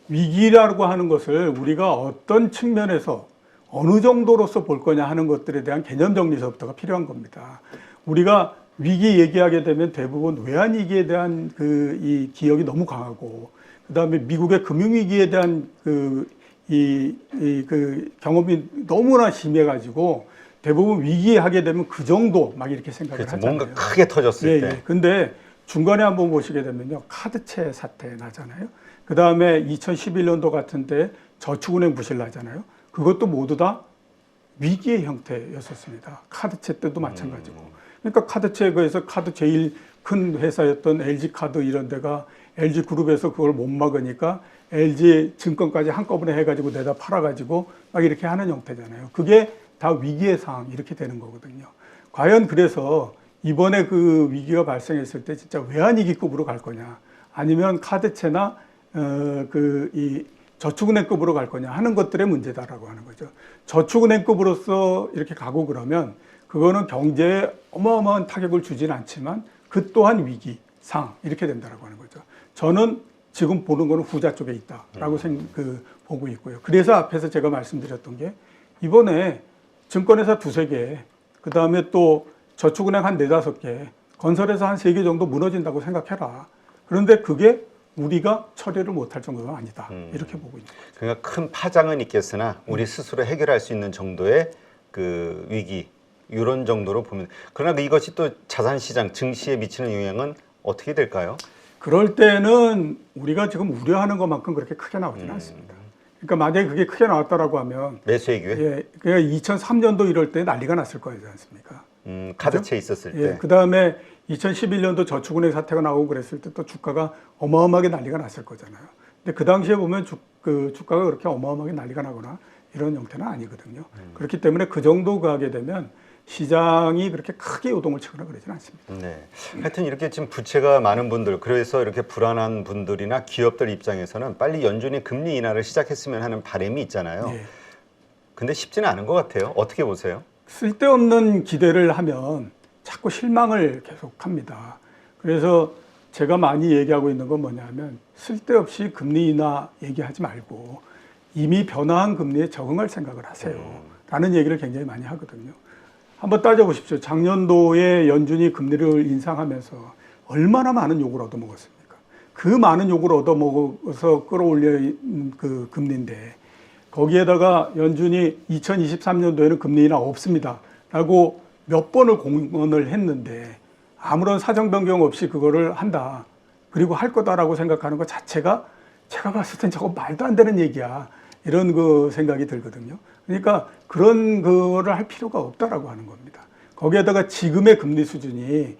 위기라고 하는 것을 우리가 어떤 측면에서 어느 정도로서 볼 거냐 하는 것들에 대한 개념 정리서부터가 필요한 겁니다. 우리가 위기 얘기하게 되면 대부분 외환위기에 대한 이 기억이 너무 강하고, 그 다음에 미국의 금융위기에 대한 그 경험이 너무나 심해가지고 대부분 위기하게 되면 그 정도 막 이렇게 생각을 그렇죠. 하잖아요. 뭔가 크게 터졌을 때. 예. 근데 중간에 한번 보시게 되면요. 카드채 사태 나잖아요. 그 다음에 2011년도 같은데 저축은행 부실 나잖아요. 그것도 모두 다 위기의 형태였었습니다. 카드채 때도 마찬가지고. 그러니까 카드채에서 카드 제일 큰 회사였던 LG카드 이런 데가 LG그룹에서 그걸 못 막으니까 LG증권까지 한꺼번에 해가지고 내다 팔아가지고 막 이렇게 하는 형태잖아요. 그게 다 위기의 상황 이렇게 되는 거거든요. 과연 그래서 이번에 그 위기가 발생했을 때 진짜 외환위기급으로 갈 거냐 아니면 카드채나 이 저축은행급으로 갈 거냐 하는 것들의 문제다라고 하는 거죠. 저축은행급으로서 이렇게 가고 그러면 그거는 경제에 어마어마한 타격을 주지는 않지만 그 또한 위기상 이렇게 된다라고 하는 거죠. 저는 지금 보는 거는 후자 쪽에 있다라고 보고 있고요. 그래서 앞에서 제가 말씀드렸던 게 이번에 증권회사 2-3개, 그 다음에 또 저축은행 한 4-5개, 건설회사 한 3개 정도 무너진다고 생각해라. 그런데 그게 우리가 처리를 못할 정도는 아니다. 이렇게 보고 있는 거죠. 그러니까 큰 파장은 있겠으나 우리 스스로 해결할 수 있는 정도의 그 위기, 이런 정도로 보면. 그러나 이것이 또 자산시장, 증시에 미치는 영향은 어떻게 될까요? 그럴 때는 우리가 지금 우려하는 것만큼 그렇게 크게 나오지는 않습니다. 그러니까 만약에 그게 크게 나왔다라고 하면 매수의 기회? 예, 그러니까 2003년도 이럴 때 난리가 났을 거지 않습니까? 카드채 있었을 때. 예, 그 다음에 2011년도 저축은행 사태가 나오고 그랬을 때 또 주가가 어마어마하게 난리가 났을 거잖아요. 근데 그 당시에 보면 주가가 그렇게 어마어마하게 난리가 나거나 이런 형태는 아니거든요. 그렇기 때문에 그 정도 가게 되면 시장이 그렇게 크게 요동을 치거나 그러지는 않습니다. 네. 하여튼 이렇게 지금 부채가 많은 분들, 그래서 이렇게 불안한 분들이나 기업들 입장에서는 빨리 연준이 금리 인하를 시작했으면 하는 바람이 있잖아요. 예. 근데 쉽지는 않은 것 같아요. 어떻게 보세요? 쓸데없는 기대를 하면 자꾸 실망을 계속합니다. 그래서 제가 많이 얘기하고 있는 건 뭐냐면 쓸데없이 금리 인하 얘기하지 말고 이미 변화한 금리에 적응할 생각을 하세요. 라는 얘기를 굉장히 많이 하거든요. 한번 따져보십시오. 작년도에 연준이 금리를 인상하면서 얼마나 많은 욕을 얻어먹었습니까? 그 많은 욕을 얻어먹어서 끌어올린 그 금리인데 거기에다가 연준이 2023년도에는 금리 인하 없습니다. 라고 몇 번을 공언을 했는데 아무런 사정 변경 없이 그거를 한다. 그리고 할 거다라고 생각하는 것 자체가 제가 봤을 땐 저거 말도 안 되는 얘기야. 이런 그 생각이 들거든요. 그러니까 그런 거를 할 필요가 없다라고 하는 겁니다. 거기에다가 지금의 금리 수준이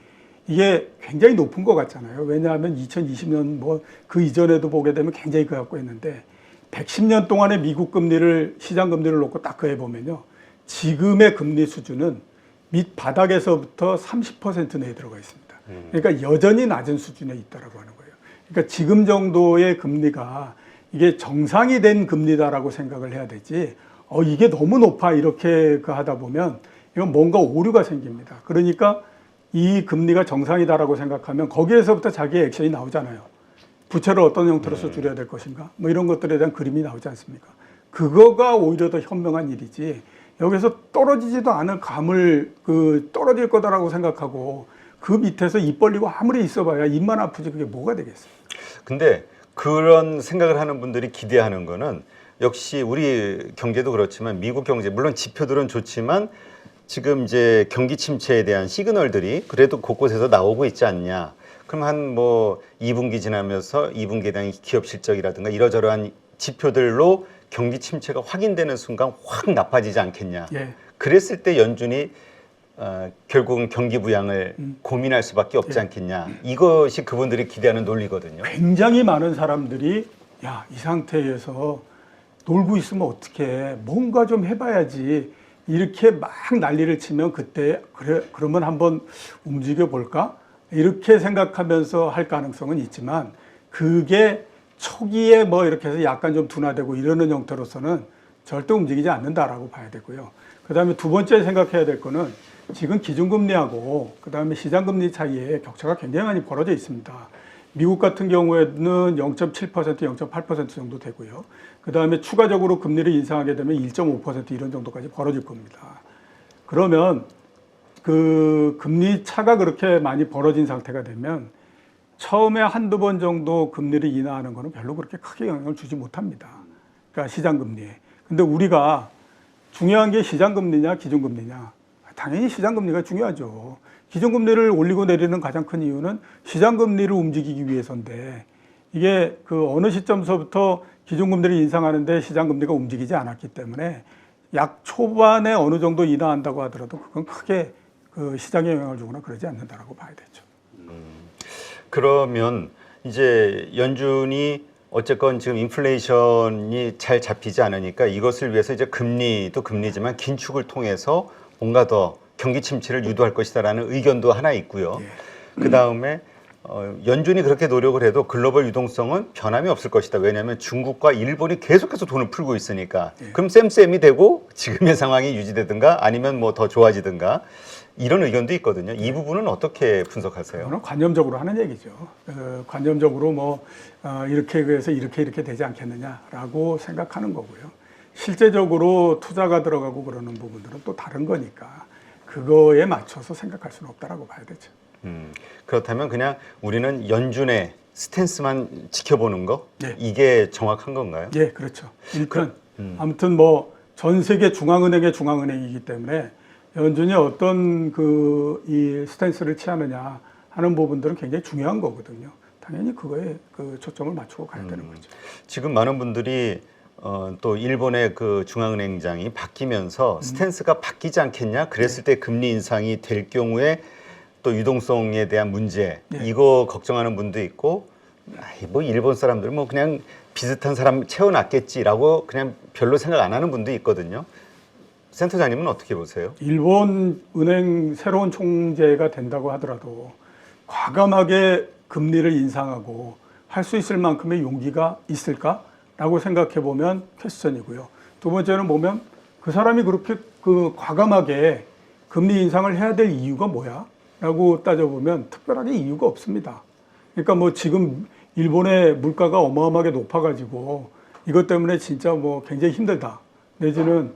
이게 굉장히 높은 것 같잖아요. 왜냐하면 2020년 뭐 그 이전에도 보게 되면 굉장히 그 갖고 있는데 110년 동안의 미국 금리를 시장 금리를 놓고 딱 그해 보면요. 지금의 금리 수준은 밑 바닥에서부터 30% 내에 들어가 있습니다. 그러니까 여전히 낮은 수준에 있다라고 하는 거예요. 그러니까 지금 정도의 금리가 이게 정상이 된 금리다라고 생각을 해야 되지. 이게 너무 높아 이렇게 하다 보면 이건 뭔가 오류가 생깁니다. 그러니까 이 금리가 정상이다라고 생각하면 거기에서부터 자기의 액션이 나오잖아요. 부채를 어떤 형태로서 줄여야 될 것인가 뭐 이런 것들에 대한 그림이 나오지 않습니까? 그거가 오히려 더 현명한 일이지 여기서 떨어지지도 않은 감을 떨어질 거다라고 생각하고 그 밑에서 입 벌리고 아무리 있어봐야 입만 아프지 그게 뭐가 되겠어요? 근데 그런 생각을 하는 분들이 기대하는 거는 역시 우리 경제도 그렇지만 미국 경제 물론 지표들은 좋지만 지금 이제 경기 침체에 대한 시그널들이 그래도 곳곳에서 나오고 있지 않냐. 그럼 한 뭐 2분기 지나면서 2분기에 대한 기업 실적이라든가 이러저러한 지표들로 경기 침체가 확인되는 순간 확 나빠지지 않겠냐. 예. 그랬을 때 연준이 결국은 경기 부양을 고민할 수밖에 없지 않겠냐. 이것이 그분들이 기대하는 논리거든요. 굉장히 많은 사람들이 야, 이 상태에서 놀고 있으면 어떡해. 뭔가 좀 해봐야지. 이렇게 막 난리를 치면 그때 그러면 한번 움직여 볼까? 이렇게 생각하면서 할 가능성은 있지만 그게 초기에 뭐 이렇게 해서 약간 좀 둔화되고 이러는 형태로서는 절대 움직이지 않는다라고 봐야 되고요. 그 다음에 두 번째 생각해야 될 거는 지금 기준금리하고 그 다음에 시장금리 사이에 격차가 굉장히 많이 벌어져 있습니다. 미국 같은 경우에는 0.7%, 0.8% 정도 되고요. 그 다음에 추가적으로 금리를 인상하게 되면 1.5% 이런 정도까지 벌어질 겁니다. 그러면 그 금리 차가 그렇게 많이 벌어진 상태가 되면 처음에 한두 번 정도 금리를 인하하는 거는 별로 그렇게 크게 영향을 주지 못합니다. 그러니까 시장금리에. 근데 우리가 중요한 게 시장금리냐 기준금리냐. 당연히 시장금리가 중요하죠. 기준금리를 올리고 내리는 가장 큰 이유는 시장금리를 움직이기 위해서인데 이게 그 어느 시점서부터 기준금리를 인상하는데 시장금리가 움직이지 않았기 때문에 약 초반에 어느 정도 인하한다고 하더라도 그건 크게 그 시장에 영향을 주거나 그러지 않는다라고 봐야 되죠. 그러면 이제 연준이 어쨌건 지금 인플레이션이 잘 잡히지 않으니까 이것을 위해서 이제 금리도 금리지만 긴축을 통해서 뭔가 더 경기 침체를 유도할 것이다라는 의견도 하나 있고요. 그 다음에 연준이 그렇게 노력을 해도 글로벌 유동성은 변함이 없을 것이다. 왜냐하면 중국과 일본이 계속해서 돈을 풀고 있으니까. 그럼 쌤쌤이 되고 지금의 상황이 유지되든가 아니면 뭐 더 좋아지든가 이런 의견도 있거든요. 이 부분은 어떻게 분석하세요? 그거는 관념적으로 하는 얘기죠. 관념적으로 뭐 이렇게 해서 이렇게 되지 않겠느냐라고 생각하는 거고요. 실제적으로 투자가 들어가고 그러는 부분들은 또 다른 거니까 그거에 맞춰서 생각할 수는 없다라고 봐야 되죠. 그렇다면 그냥 우리는 연준의 스탠스만 지켜보는 거? 네. 이게 정확한 건가요? 예, 그렇죠. 일단 아무튼 뭐 전 세계 중앙은행의 중앙은행이기 때문에 연준이 어떤 이 스탠스를 취하느냐 하는 부분들은 굉장히 중요한 거거든요. 당연히 그거에 그 초점을 맞추고 가야 되는 거죠. 지금 많은 분들이 또 일본의 그 중앙은행장이 바뀌면서 스탠스가 바뀌지 않겠냐? 그랬을 때 금리 인상이 될 경우에 또 유동성에 대한 문제 이거 걱정하는 분도 있고 뭐 일본 사람들은 뭐 그냥 비슷한 사람 채워놨겠지라고 그냥 별로 생각 안 하는 분도 있거든요. 센터장님은 어떻게 보세요? 일본 은행 새로운 총재가 된다고 하더라도 과감하게 금리를 인상하고 할 수 있을 만큼의 용기가 있을까라고 생각해 보면 퀘스천이고요. 두 번째는 보면 그 사람이 그렇게 그 과감하게 금리 인상을 해야 될 이유가 뭐야? 라고 따져보면 특별하게 이유가 없습니다. 그러니까 뭐 지금 일본의 물가가 어마어마하게 높아가지고 이것 때문에 진짜 뭐 굉장히 힘들다. 내지는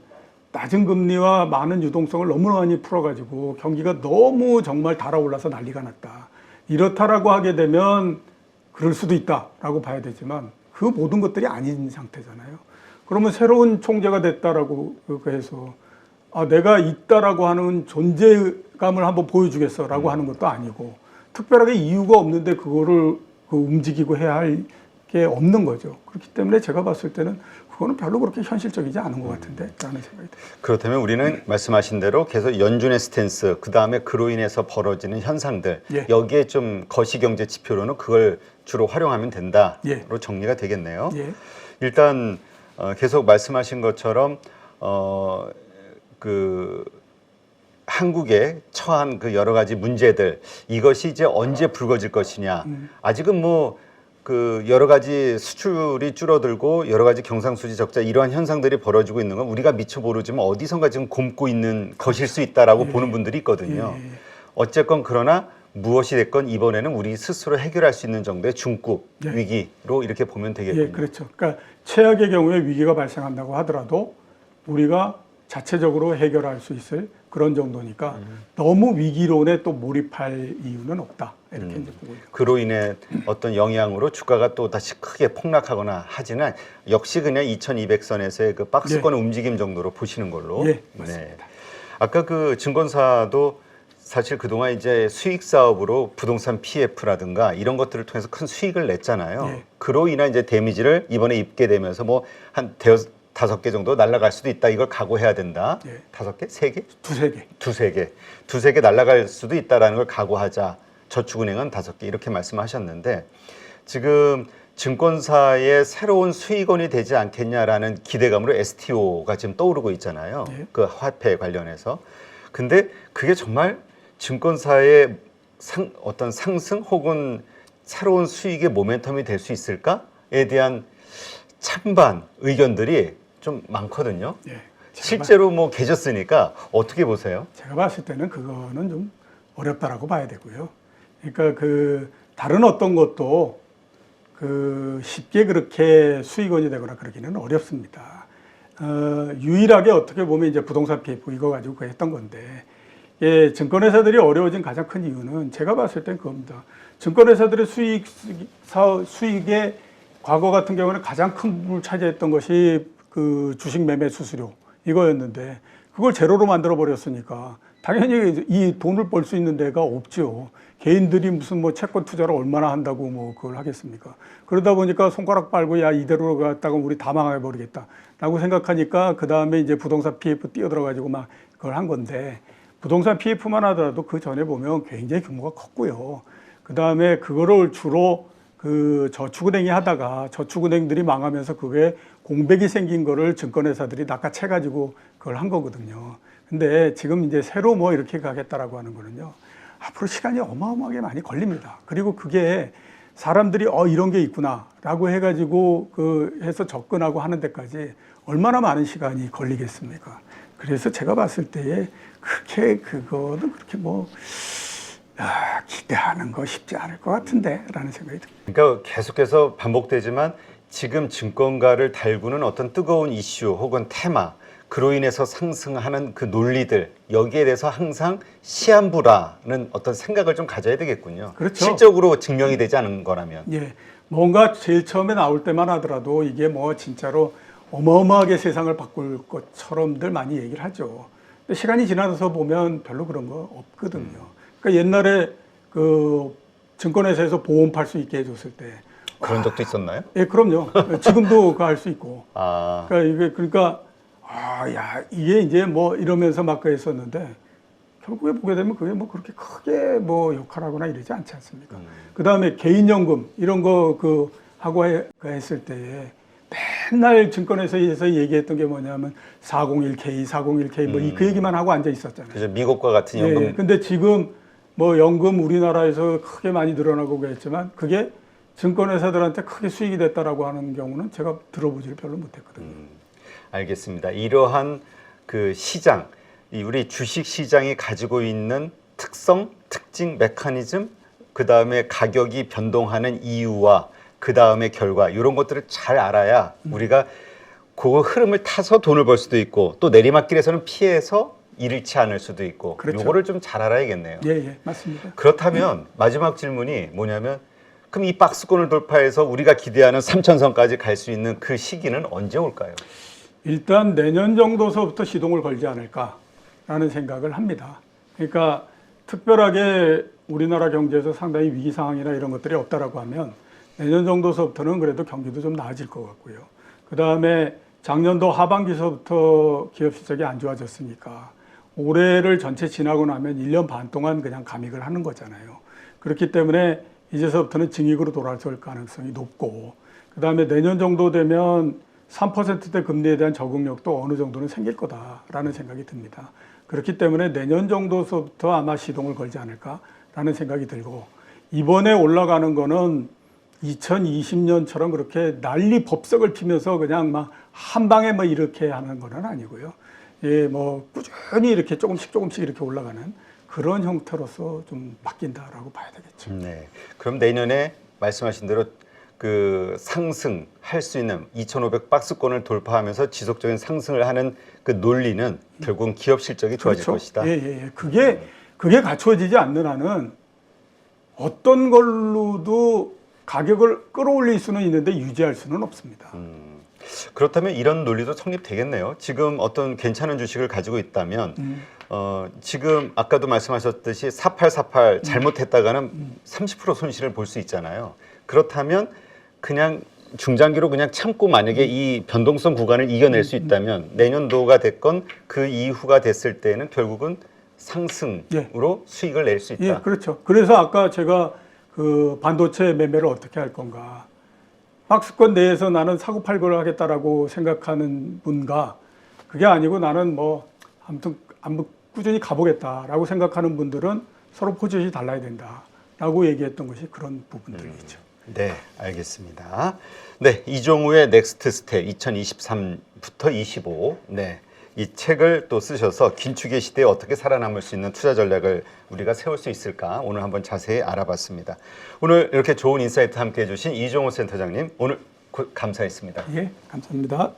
낮은 금리와 많은 유동성을 너무 많이 풀어가지고 경기가 너무 정말 달아올라서 난리가 났다. 이렇다라고 하게 되면 그럴 수도 있다라고 봐야 되지만 그 모든 것들이 아닌 상태잖아요. 그러면 새로운 총재가 됐다라고 해서 내가 있다라고 하는 존재감을 한번 보여주겠어라고 하는 것도 아니고 특별하게 이유가 없는데 그거를 움직이고 해야 할 게 없는 거죠. 그렇기 때문에 제가 봤을 때는 그거는 별로 그렇게 현실적이지 않은 것 같은데 라는 생각이 듭니다. 그렇다면 우리는 말씀하신 대로 계속 연준의 스탠스 그다음에 그로 인해서 벌어지는 현상들 여기에 좀 거시경제 지표로는 그걸 주로 활용하면 된다로 정리가 되겠네요. 일단 계속 말씀하신 것처럼 그 한국에 처한 그 여러 가지 문제들 이것이 이제 언제 불거질 것이냐 아직은 뭐 그 여러 가지 수출이 줄어들고 여러 가지 경상수지 적자 이러한 현상들이 벌어지고 있는 건 우리가 미처 모르지만 어디선가 지금 곪고 있는 것일 수 있다라고 보는 분들이 있거든요. 어쨌건 그러나 무엇이 됐건 이번에는 우리 스스로 해결할 수 있는 정도의 중급 위기로 이렇게 보면 되겠군요. 그렇죠. 그러니까 최악의 경우에 위기가 발생한다고 하더라도 우리가 자체적으로 해결할 수 있을 그런 정도니까 너무 위기론에 또 몰입할 이유는 없다. 이렇게 이제 보고 있습니다. 그로 인해 어떤 영향으로 주가가 또 다시 크게 폭락하거나 하지는 역시 그냥 2200선에서의 그 박스권의 움직임 정도로 보시는 걸로. 맞습니다. 아까 그 증권사도 사실 그동안 이제 수익 사업으로 부동산 PF라든가 이런 것들을 통해서 큰 수익을 냈잖아요. 그로 인한 이제 데미지를 이번에 입게 되면서 뭐 한 5개 정도 날아갈 수도 있다. 이걸 각오해야 된다. 5개? 3개? 두세 개 날아갈 수도 있다라는 걸 각오하자. 저축은행은 5개 이렇게 말씀하셨는데 지금 증권사의 새로운 수익원이 되지 않겠냐라는 기대감으로 STO가 지금 떠오르고 있잖아요. 그 화폐 관련해서. 근데 그게 정말 증권사의 어떤 상승 혹은 새로운 수익의 모멘텀이 될 수 있을까에 대한 찬반 의견들이 좀 많거든요. 실제로 뭐 계셨으니까 어떻게 보세요? 제가 봤을 때는 그거는 좀 어렵다라고 봐야 되고요. 그러니까 그 다른 어떤 것도 그 쉽게 그렇게 수익원이 되거나 그러기는 어렵습니다. 유일하게 어떻게 보면 이제 부동산 PF 이거 가지고 했던 건데 증권회사들이 어려워진 가장 큰 이유는 제가 봤을 땐 그겁니다. 증권회사들의 수익의 과거 같은 경우는 가장 큰 부분을 차지했던 것이 그 주식 매매 수수료 이거였는데 그걸 제로로 만들어 버렸으니까 당연히 이 돈을 벌 수 있는 데가 없죠. 개인들이 무슨 뭐 채권 투자를 얼마나 한다고 뭐 그걸 하겠습니까? 그러다 보니까 손가락 빨고 야 이대로 갔다가 우리 다 망해 버리겠다라고 생각하니까 그 다음에 이제 부동산 PF 뛰어들어 가지고 막 그걸 한 건데 부동산 PF만 하더라도 그 전에 보면 굉장히 규모가 컸고요. 그 다음에 그거를 주로 그 저축은행이 하다가 저축은행들이 망하면서 그게 공백이 생긴 거를 증권회사들이 낚아채 가지고 그걸 한 거거든요. 근데 지금 이제 새로 뭐 이렇게 가겠다라고 하는 거는요. 앞으로 시간이 어마어마하게 많이 걸립니다. 그리고 그게 사람들이 이런 게 있구나라고 해가지고 그 해서 접근하고 하는 데까지 얼마나 많은 시간이 걸리겠습니까? 그래서 제가 봤을 때에 그거는 그렇게 뭐 기대하는 거 쉽지 않을 것 같은데라는 생각이 듭니다. 그러니까 계속해서 반복되지만 지금 증권가를 달구는 어떤 뜨거운 이슈 혹은 테마 그로 인해서 상승하는 그 논리들 여기에 대해서 항상 시한부라는 어떤 생각을 좀 가져야 되겠군요. 그렇죠. 실적으로 증명이 되지 않은 거라면. 예, 뭔가 제일 처음에 나올 때만 하더라도 이게 뭐 진짜로 어마어마하게 세상을 바꿀 것처럼들 많이 얘기를 하죠. 근데 시간이 지나서 보면 별로 그런 거 없거든요. 그러니까 옛날에 그 증권회사에서 보험 팔 수 있게 해줬을 때 그런 적도 있었나요? 예, 그럼요. 지금도 그거 할 수 있고. 아, 그러니까 야 이게 이제 뭐 이러면서 막 그랬었는데 결국에 보게 되면 그게 뭐 그렇게 크게 뭐 역할하거나 이러지 않지 않습니까? 그 다음에 개인연금 이런 거 그 하고 했을 때에 맨날 증권회사에서 얘기했던 게 뭐냐면 401k, 401k 뭐 그 얘기만 하고 앉아 있었잖아요. 그래서 미국과 같은 연금. 예, 근데 지금 뭐 연금 우리나라에서 크게 많이 늘어나고 그랬지만 그게 증권회사들한테 크게 수익이 됐다라고 하는 경우는 제가 들어보지를 별로 못했거든요. 알겠습니다. 이러한 그 시장, 우리 주식 시장이 가지고 있는 특성, 특징, 메커니즘, 그 다음에 가격이 변동하는 이유와 그 다음에 결과 이런 것들을 잘 알아야 우리가 그 흐름을 타서 돈을 벌 수도 있고 또 내리막길에서는 피해서 잃지 않을 수도 있고 그렇죠. 요거를 좀 잘 알아야겠네요. 예, 맞습니다. 그렇다면 마지막 질문이 뭐냐면 그럼 이 박스권을 돌파해서 우리가 기대하는 3천선까지 갈 수 있는 그 시기는 언제 올까요? 일단 내년 정도서부터 시동을 걸지 않을까라는 생각을 합니다. 그러니까 특별하게 우리나라 경제에서 상당히 위기 상황이나 이런 것들이 없다라고 하면 내년 정도서부터는 그래도 경기도 좀 나아질 것 같고요. 그 다음에 작년도 하반기서부터 기업 실적이 안 좋아졌으니까 올해를 전체 지나고 나면 1년 반 동안 그냥 감익을 하는 거잖아요. 그렇기 때문에 이제서부터는 증익으로 돌아설 가능성이 높고 그 다음에 내년 정도 되면 3%대 금리에 대한 적응력도 어느 정도는 생길 거다라는 생각이 듭니다. 그렇기 때문에 내년 정도서부터 아마 시동을 걸지 않을까라는 생각이 들고 이번에 올라가는 거는 2020년처럼 그렇게 난리 법석을 피면서 그냥 막 한 방에 뭐 이렇게 하는 건 아니고요. 예, 뭐 꾸준히 이렇게 조금씩 이렇게 올라가는 그런 형태로서 좀 바뀐다라고 봐야 되겠죠. 네. 그럼 내년에 말씀하신 대로 그 상승할 수 있는 2,500 박스권을 돌파하면서 지속적인 상승을 하는 그 논리는 결국은 기업 실적이 좋아질 그렇죠. 것이다. 예. 그게 갖추어지지 않는 한은 어떤 걸로도 가격을 끌어올릴 수는 있는데 유지할 수는 없습니다. 그렇다면 이런 논리도 성립되겠네요. 지금 어떤 괜찮은 주식을 가지고 있다면 지금 아까도 말씀하셨듯이 4848 잘못했다가는 30% 손실을 볼 수 있잖아요. 그렇다면 그냥 중장기로 그냥 참고 만약에 이 변동성 구간을 이겨낼 수 있다면 내년도가 됐건 그 이후가 됐을 때는 결국은 상승으로 수익을 낼 수 있다. 예, 그렇죠. 그래서 아까 제가 그 반도체 매매를 어떻게 할 건가. 박스권 내에서 나는 사고 팔고를 하겠다라고 생각하는 분과 그게 아니고 나는 뭐 아무튼 꾸준히 가보겠다라고 생각하는 분들은 서로 포지션이 달라야 된다라고 얘기했던 것이 그런 부분들이죠. 네, 알겠습니다. 네, 이종우의 넥스트 스텝 2023부터 25. 네. 이 책을 또 쓰셔서 긴축의 시대에 어떻게 살아남을 수 있는 투자 전략을 우리가 세울 수 있을까 오늘 한번 자세히 알아봤습니다. 오늘 이렇게 좋은 인사이트 함께 해주신 이종우 센터장님 오늘 감사했습니다. 예, 감사합니다.